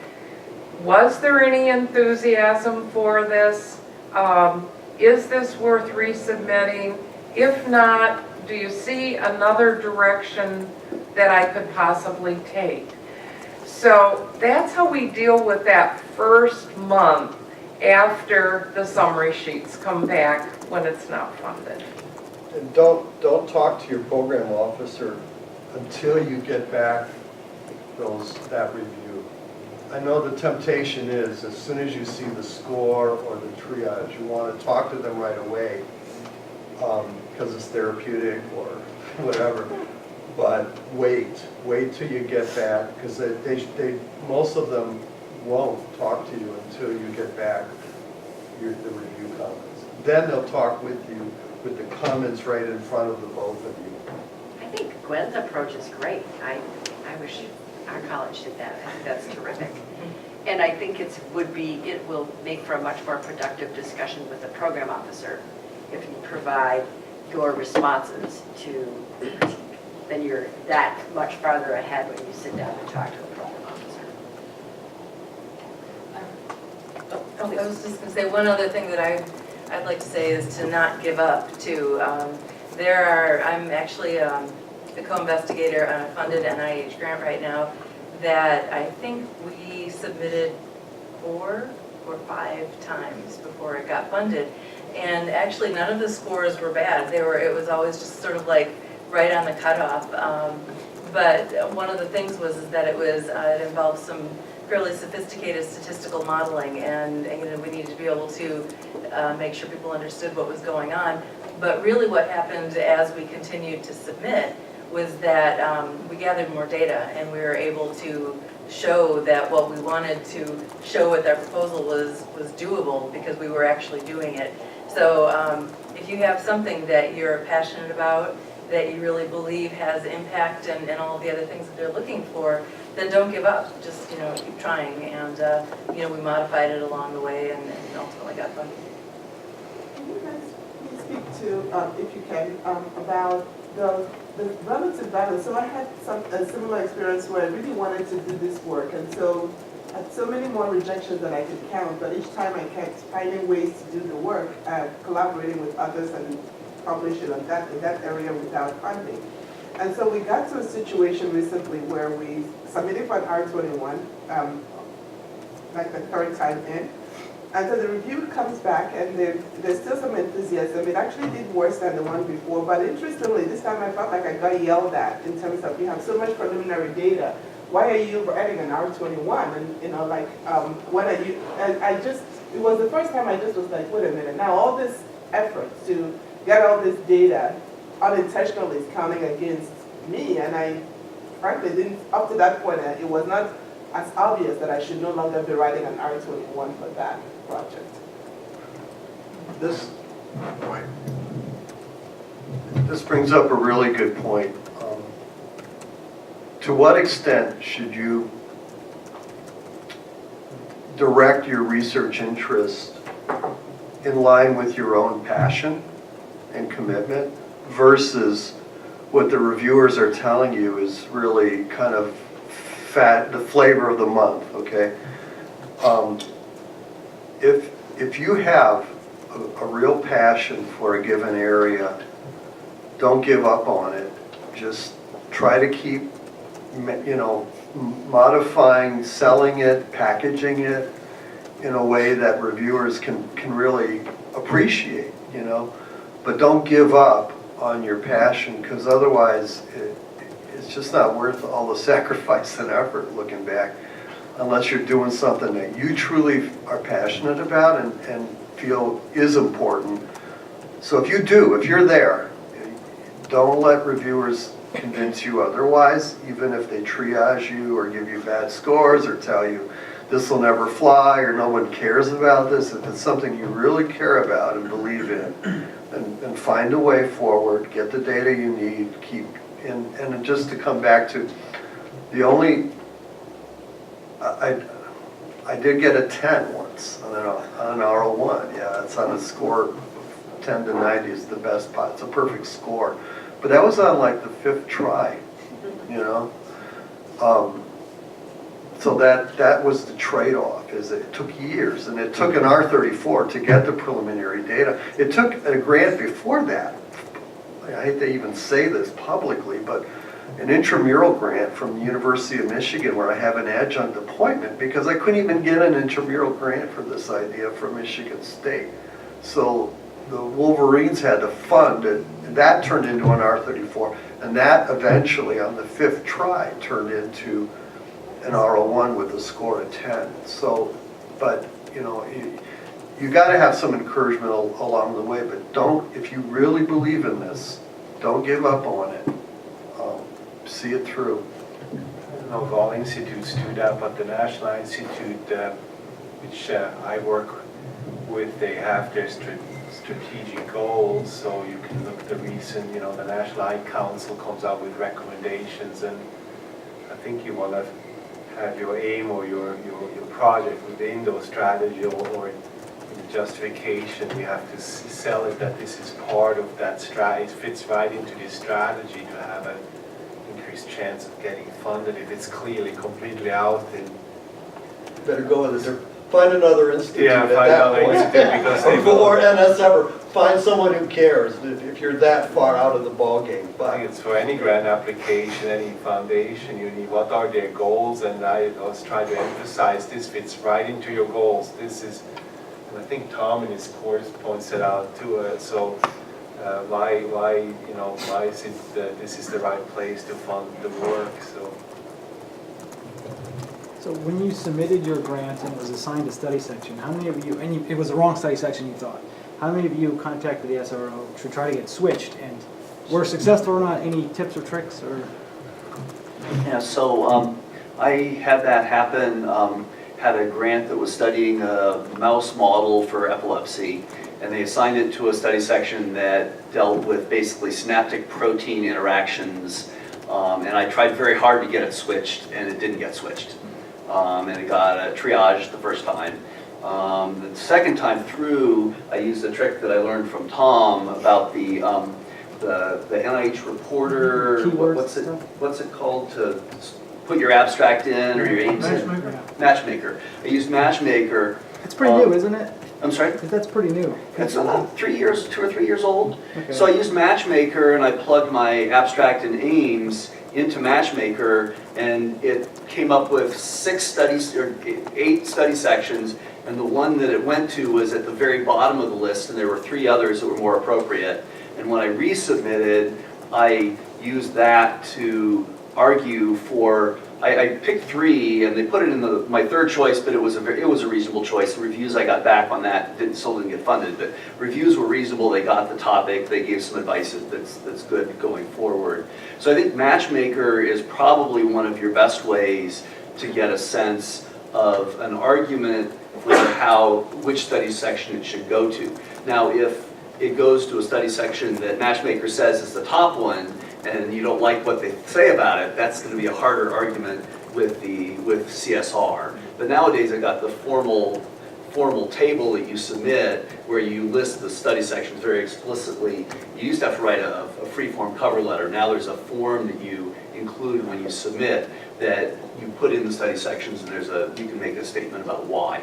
was there any enthusiasm for this? Is this worth resubmitting? If not, do you see another direction that I could possibly take? So that's how we deal with that first month after the summary sheets come back when it's not funded. And don't talk to your program officer until you get back that review. I know the temptation is, as soon as you see the score or the triage, you want to talk to them right away because it's therapeutic or whatever. But wait till you get back, because most of them won't talk to you until you get back the review comments. Then they'll talk with you with the comments right in front of the both of you. I think Gwen's approach is great. I wish our college did that. I think that's terrific. And I think it will make for a much more productive discussion with the program officer if you provide your responses to the critique. Then you're that much farther ahead when you sit down and talk to the program officer. I was just going to say one other thing that I'd like to say is to not give up too. I'm actually the co-investigator on a funded NIH grant right now that I think we submitted 4 or 5 times before it got funded. And actually none of the scores were bad. It was always just sort of like right on the cutoff. But one of the things was that it involved some fairly sophisticated statistical modeling, and we needed to be able to make sure people understood what was going on. But really what happened as we continued to submit was that we gathered more data, and we were able to show that what we wanted to show with our proposal was doable because we were actually doing it. So if you have something that you're passionate about, that you really believe has impact and all the other things that they're looking for, then don't give up. Just keep trying. And we modified it along the way and ultimately got funded. Can you guys please speak to, if you can, about the relative balance? So I had a similar experience where I really wanted to do this work, and so I had so many more rejections than I could count. But each time I kept finding ways to do the work, collaborating with others and publishing in that area without funding. And so we got to a situation recently where we submitted for an R21, like the 3rd time in. And so the review comes back and there's still some enthusiasm. It actually did worse than the one before, but interestingly, this time I felt like I got yelled at in terms of, you have so much preliminary data. Why are you adding an R21? And when are you, and it was the first time I just was like, wait a minute, now all this effort to get all this data unintentionally is counting against me, and I frankly didn't, up to that point, it was not as obvious that I should no longer be writing an R21 for that project. This brings up a really good point. To what extent should you direct your research interest in line with your own passion and commitment versus what the reviewers are telling you is really kind of the flavor of the month, okay? If you have a real passion for a given area, don't give up on it. Just try to keep, modifying, selling it, packaging it in a way that reviewers can really appreciate, you know? But don't give up on your passion, because otherwise it's just not worth all the sacrifice and effort looking back, unless you're doing something that you truly are passionate about and feel is important. So if you're there, don't let reviewers convince you otherwise, even if they triage you or give you bad scores or tell you this will never fly or no one cares about this. If it's something you really care about and believe in, and find a way forward, get the data you need, and just to come back to the only, I did get a 10 once on an R01. Yeah, it's on a score 10 to 90 is the best pot. It's a perfect score. But that was on like the 5th try, you know? So that was the trade-off, is it took years, and it took an R34 to get the preliminary data. It took a grant before that. I hate to even say this publicly, but an intramural grant from the University of Michigan where I have an adjunct appointment because I couldn't even get an intramural grant for this idea from Michigan State. So the Wolverines had to fund it, and that turned into an R34, and that eventually on the 5th try turned into an R01 with a score of 10. So, but you know, you got to have some encouragement along the way, but don't, if you really believe in this, don't give up on it. See it through. I don't know if all institutes do that, but the National Institute, which I work with, they have their strategic goals, so you can look at the recent, you know, the National Eye Council comes out with recommendations, and I think you want to have your aim or your project within those strategy or in the justification. You have to sell it that this is part of that strategy. It fits right into this strategy to have an increased chance of getting funded. If it's clearly completely out, then Better go with it. Find another institute yeah, at find that another point. institute because they will. Or NSF, find someone who cares if you're that far out of the ballgame. I think it's for any grant application, any foundation, you need what are their goals, and I was trying to emphasize this fits right into your goals. This is, and I think Tom in his course points it out too. So why is it this is the right place to fund the work? So when you submitted your grant and it was assigned a study section, how many of you, and it was the wrong study section you thought, how many of you contacted the SRO to try to get switched and were successful or not? Any tips or tricks or? Yeah, so I had that happen, had a grant that was studying a mouse model for epilepsy, and they assigned it to a study section that dealt with basically synaptic protein interactions, and I tried very hard to get it switched, and it didn't get switched. And it got triaged the first time. The second time through, I used a trick that I learned from Tom about the NIH reporter. What's it called to put your abstract in or your aims in? Matchmaker. I used Matchmaker. It's pretty new, isn't it? I'm sorry? That's pretty new. It's about 2 or 3 years old. Okay. So I used Matchmaker and I plugged my abstract and aims into Matchmaker, and it came up with 6 studies or 8 study sections, and the one that it went to was at the very bottom of the list, and there were 3 others that were more appropriate. And when I resubmitted, I used that to argue for. I picked 3, and they put it in my third choice, but it was a reasonable choice. The reviews I got back on that still didn't get funded, but reviews were reasonable. They got the topic. They gave some advice that's good going forward. So I think Matchmaker is probably one of your best ways to get a sense of an argument for which study section it should go to. Now, if it goes to a study section that Matchmaker says is the top one, and you don't like what they say about it, that's going to be a harder argument with CSR. But nowadays I got the formal table that you submit where you list the study sections very explicitly. You used to have to write a free-form cover letter. Now there's a form that you include when you submit that you put in the study sections, and you can make a statement about why.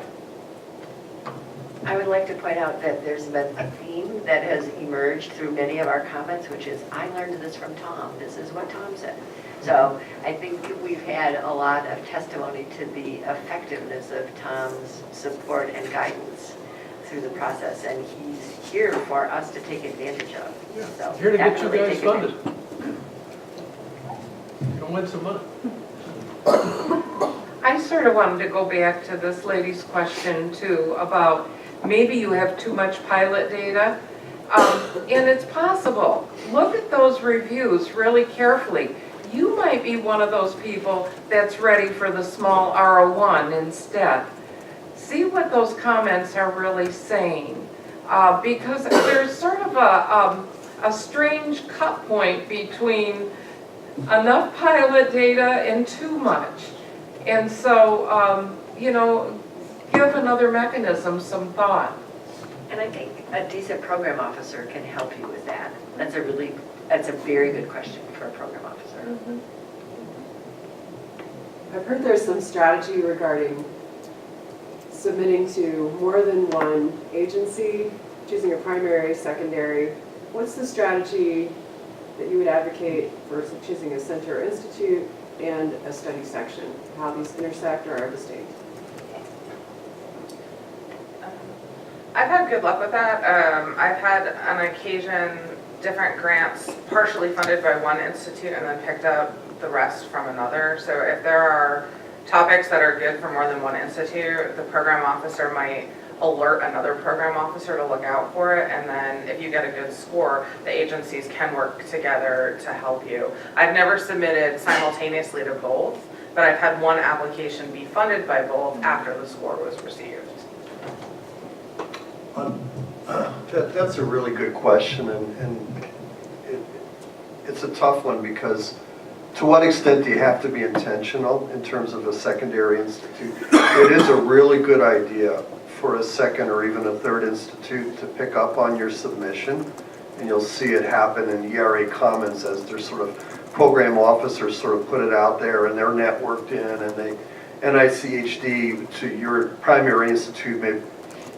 I would like to point out that there's been a theme that has emerged through many of our comments, which is, I learned this from Tom. This is what Tom said. So I think we've had a lot of testimony to the effectiveness of Tom's support and guidance through the process, and he's here for us to take advantage of. So Here to get you definitely guys take funded. advantage. Come win some money. I sort of wanted to go back to this lady's question too, about maybe you have too much pilot data. And it's possible. Look at those reviews really carefully. You might be one of those people that's ready for the small R01 instead. See what those comments are really saying. Because there's sort of a strange cut point between enough pilot data and too much. And so, you know, give another mechanism some thought. And I think a decent program officer can help you with that. That's a very good question for a program officer. I've heard there's some strategy regarding submitting to more than one agency, choosing a primary, secondary. What's the strategy that you would advocate for choosing a center or institute and a study section? How these intersect or are distinct? I've had good luck with that. I've had on occasion different grants partially funded by one institute and then picked up the rest from another. So if there are topics that are good for more than one institute, the program officer might alert another program officer to look out for it, and then if you get a good score, the agencies can work together to help you. I've never submitted simultaneously to both, but I've had one application be funded by both after the score was received. That's a really good question, and it's a tough one because to what extent do you have to be intentional in terms of a secondary institute? It is a really good idea for a second or even a third institute to pick up on your submission, and you'll see it happen in ERA Commons as their sort of program officers sort of put it out there and they're networked in, and they NICHD to your primary institute may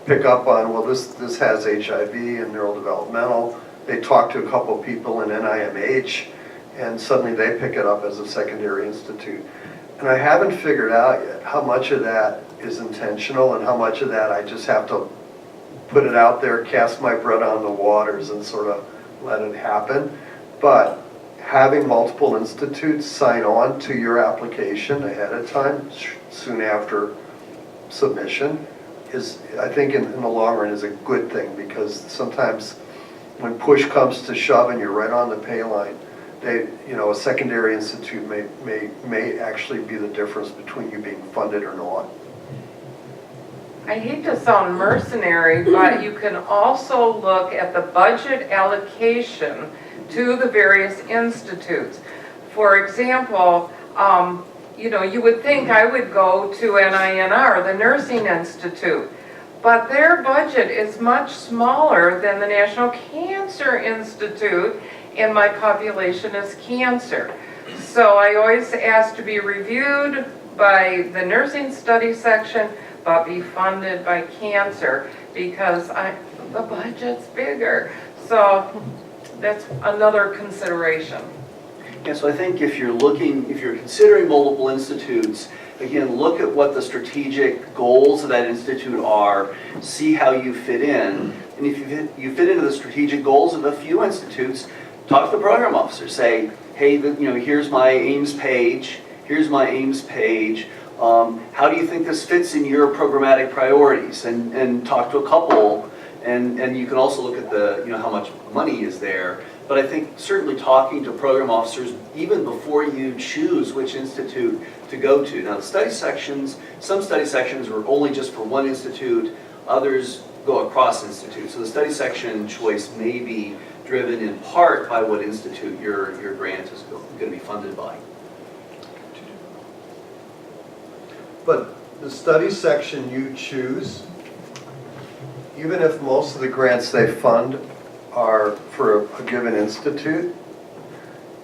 pick up on, well, this has HIV and neurodevelopmental. They talk to a couple of people in NIMH, and suddenly they pick it up as a secondary institute. And I haven't figured out yet how much of that is intentional and how much of that I just have to put it out there, cast my bread on the waters and sort of let it happen. But having multiple institutes sign on to your application ahead of time, soon after submission, is, I think in the long run, is a good thing, because sometimes when push comes to shove and you're right on the pay line, a secondary institute may actually be the difference between you being funded or not. I hate to sound mercenary, but you can also look at the budget allocation to the various institutes. For example, you would think I would go to NINR, the Nursing Institute, but their budget is much smaller than the National Cancer Institute, and my population is cancer. So I always ask to be reviewed by the nursing study section, but be funded by cancer, because the budget's bigger. So that's another consideration. Yeah, so I think if you're considering multiple institutes, again, look at what the strategic goals of that institute are, see how you fit in, and if you fit into the strategic goals of a few institutes, talk to the program officer, say, hey, here's my Ames page, how do you think this fits in your programmatic priorities? And talk to a couple, and you can also look at how much money is there. But I think certainly talking to program officers even before you choose which institute to go to. Now, the study sections, some study sections are only just for one institute, others go across institutes. So the study section choice may be driven in part by what institute your grant is going to be funded by. But the study section you choose, even if most of the grants they fund are for a given institute,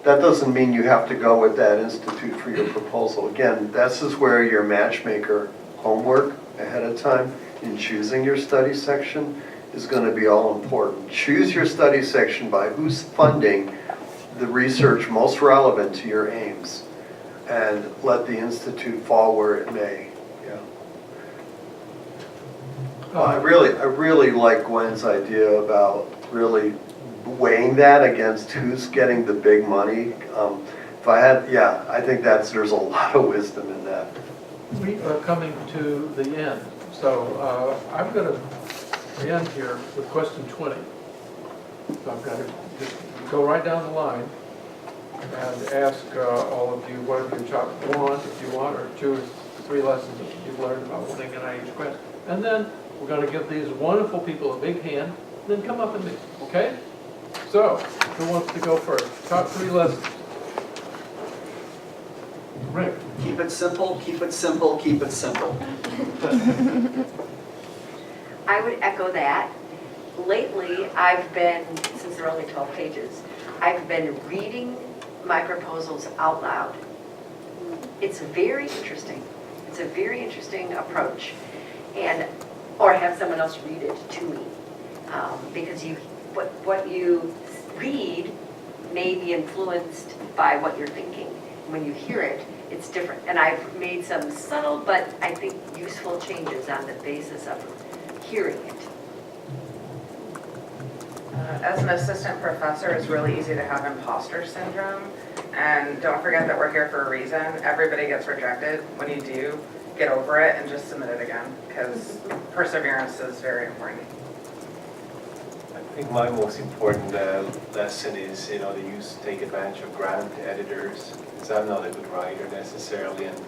that doesn't mean you have to go with that institute for your proposal. Again, this is where your matchmaker homework ahead of time in choosing your study section is going to be all important. Choose your study section by who's funding the research most relevant to your aims and let the institute fall where it may. Yeah. I really like Gwen's idea about really weighing that against who's getting the big money. If I had, yeah, I think there's a lot of wisdom in that. We are coming to the end, so I'm going to end here with question 20. So I've got to just go right down the line and ask all of you what have you want, if you want, or 2 or 3 lessons that you've learned about winning NIH grants. And then we're going to give these wonderful people a big hand, then come up and meet, okay? So, who wants to go first? Top 3 lessons. Rick. Keep it simple, keep it simple, keep it simple. I would echo that. Lately, I've been, since they're only 12 pages, I've been reading my proposals out loud. It's very interesting. It's a very interesting approach. Or have someone else read it to me. Because what you read may be influenced by what you're thinking. When you hear it, it's different. And I've made some subtle, but I think useful changes on the basis of hearing it. As an assistant professor, it's really easy to have imposter syndrome. And don't forget that we're here for a reason. Everybody gets rejected. When you do, get over it and just submit it again, because perseverance is very important. I think my most important lesson is, to take advantage of grant editors, because I'm not a good writer necessarily, and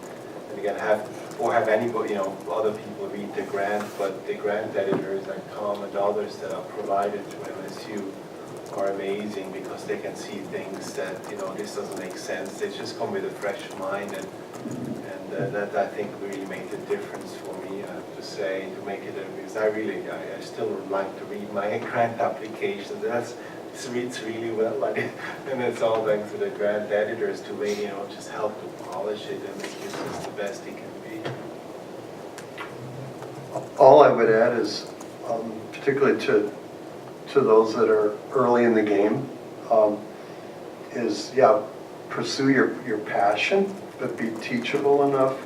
again, have anybody, other people read the grant, but the grant editors like Tom and others that are provided to MSU are amazing because they can see things that, this doesn't make sense. They just come with a fresh mind, and that I think really made a difference for me, I have to say, to make it, because I still would like to read my grant applications. It reads really well, and it's all thanks to the grant editors to really, just help to polish it and make it just the best it can be. All I would add is, particularly to those that are early in the game, is pursue your passion, but be teachable enough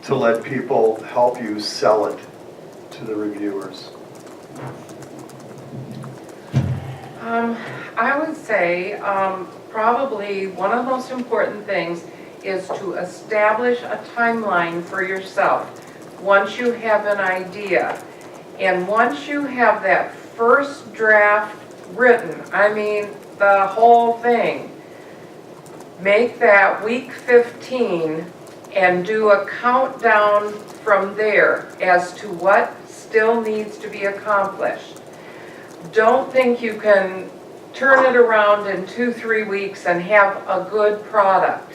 to let people help you sell it to the reviewers. I would say probably one of the most important things is to establish a timeline for yourself once you have an idea. And once you have that first draft written, I mean the whole thing, make that week 15 and do a countdown from there as to what still needs to be accomplished. Don't think you can turn it around in 2-3 weeks and have a good product.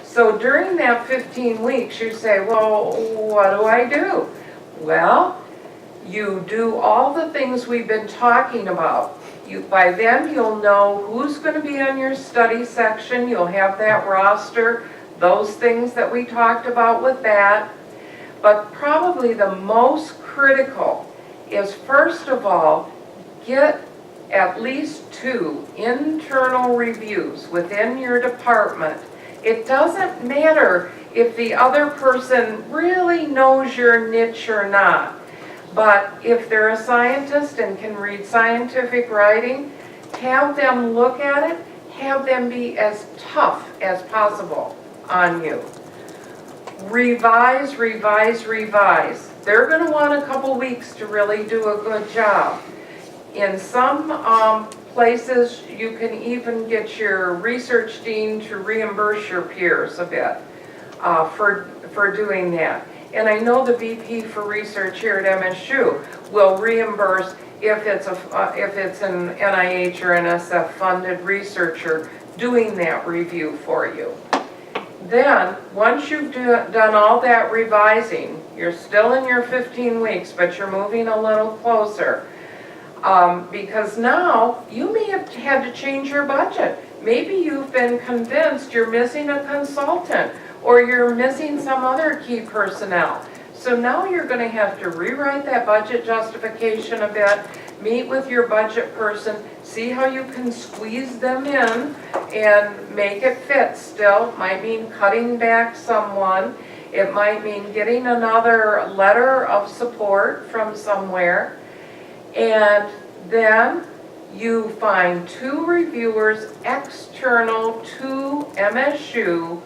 So during that 15 weeks, you say, well, what do I do? Well, you do all the things we've been talking about. By then, you'll know who's going to be on your study section. You'll have that roster, those things that we talked about with that. But probably the most critical is, first of all, get at least 2 internal reviews within your department. It doesn't matter if the other person really knows your niche or not. But if they're a scientist and can read scientific writing, have them look at it, have them be as tough as possible on you. Revise, revise, revise. They're going to want a couple weeks to really do a good job. In some places, you can even get your research dean to reimburse your peers a bit for doing that. And I know the VP for research here at MSU will reimburse if it's an NIH or NSF funded researcher doing that review for you. Then, once you've done all that revising, you're still in your 15 weeks, but you're moving a little closer. Because now you may have had to change your budget. Maybe you've been convinced you're missing a consultant or you're missing some other key personnel. So now you're going to have to rewrite that budget justification a bit, meet with your budget person, see how you can squeeze them in and make it fit still. Might mean cutting back someone. It might mean getting another letter of support from somewhere. And then you find 2 reviewers external to MSU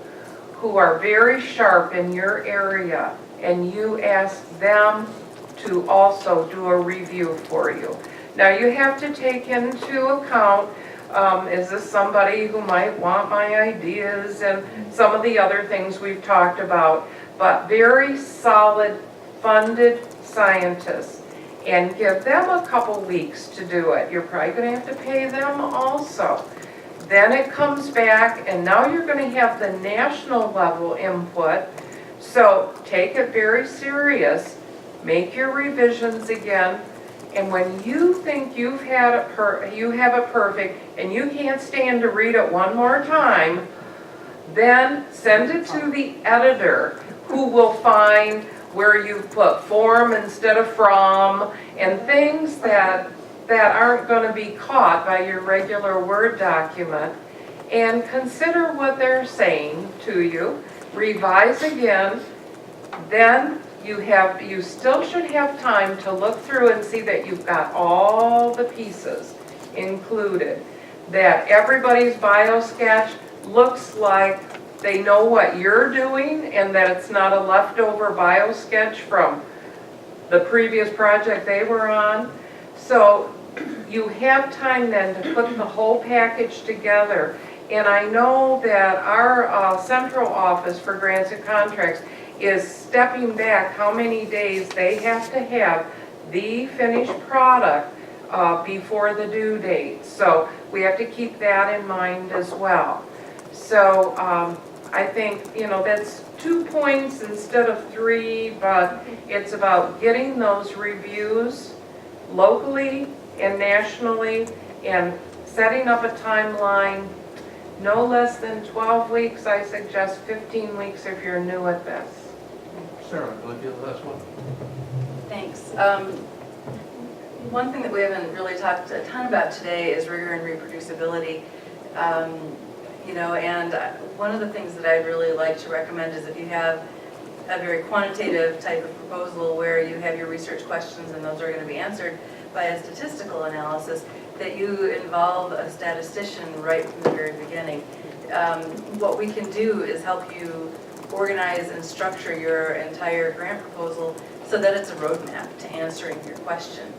who are very sharp in your area, and you ask them to also do a review for you. Now you have to take into account, is this somebody who might want my ideas and some of the other things we've talked about, but very solid funded scientists, and give them a couple weeks to do it. You're probably going to have to pay them also. Then it comes back, and now you're going to have the national level input. So take it very serious, make your revisions again, and when you think you have it perfect and you can't stand to read it one more time, then send it to the editor, who will find where you put form instead of from, and things that aren't going to be caught by your regular Word document, and consider what they're saying to you, revise again, then you still should have time to look through and see that you've got all the pieces included, that everybody's bio-sketch looks like they know what you're doing, and that it's not a leftover bio-sketch from the previous project they were on. So you have time then to put the whole package together. And I know that our central office for grants and contracts is stepping back how many days they have to have the finished product before the due date. So we have to keep that in mind as well. So I think, that's 2 points instead of 3, but it's about getting those reviews locally and nationally, and setting up a timeline, no less than 12 weeks. I suggest 15 weeks if you're new at this. Sarah, will you do the last one? Thanks. One thing that we haven't really talked a ton about today is rigor and reproducibility. And one of the things that I'd really like to recommend is if you have a very quantitative type of proposal where you have your research questions and those are going to be answered by a statistical analysis, that you involve a statistician right from the very beginning. What we can do is help you organize and structure your entire grant proposal so that it's a roadmap to answering your question.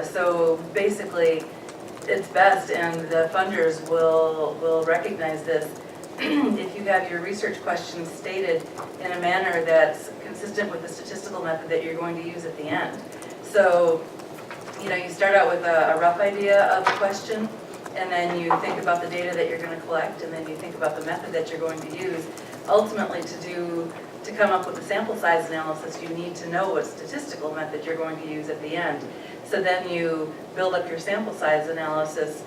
So basically, it's best, and the funders will recognize this, if you have your research questions stated in a manner that's consistent with the statistical method that you're going to use at the end. So, you start out with a rough idea of the question, and then you think about the data that you're going to collect, and then you think about the method that you're going to use. Ultimately, to come up with a sample size analysis, you need to know what statistical method you're going to use at the end. So then you build up your sample size analysis,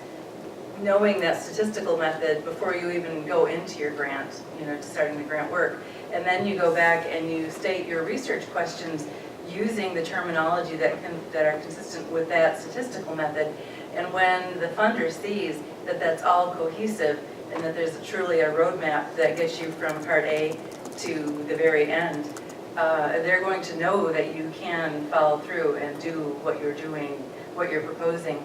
knowing that statistical method before you even go into your grant, to starting the grant work. And then you go back and you state your research questions using the terminology that are consistent with that statistical method. And when the funder sees that that's all cohesive and that there's truly a roadmap that gets you from part A to the very end, they're going to know that you can follow through and do what you're doing, what you're proposing.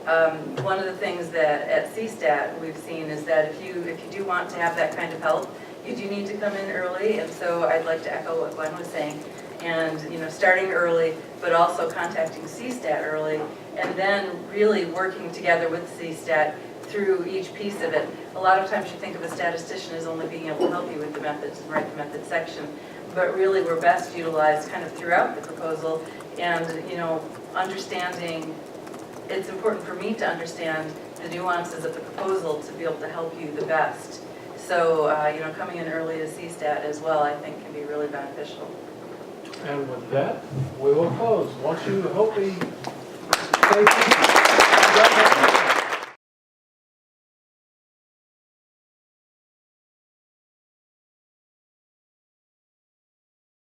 One of the things that at CSTAT we've seen is that if you do want to have that kind of help, you do need to come in early, and so I'd like to echo what Glenn was saying. And starting early, but also contacting CSTAT early, and then really working together with CSTAT through each piece of it. A lot of times you think of a statistician as only being able to help you with the methods and write the method section, but really we're best utilized kind of throughout the proposal. And understanding, it's important for me to understand the nuances of the proposal to be able to help you the best. So coming in early to CSTAT as well, I think can be really beneficial. And with that, we will close. Once you hopefully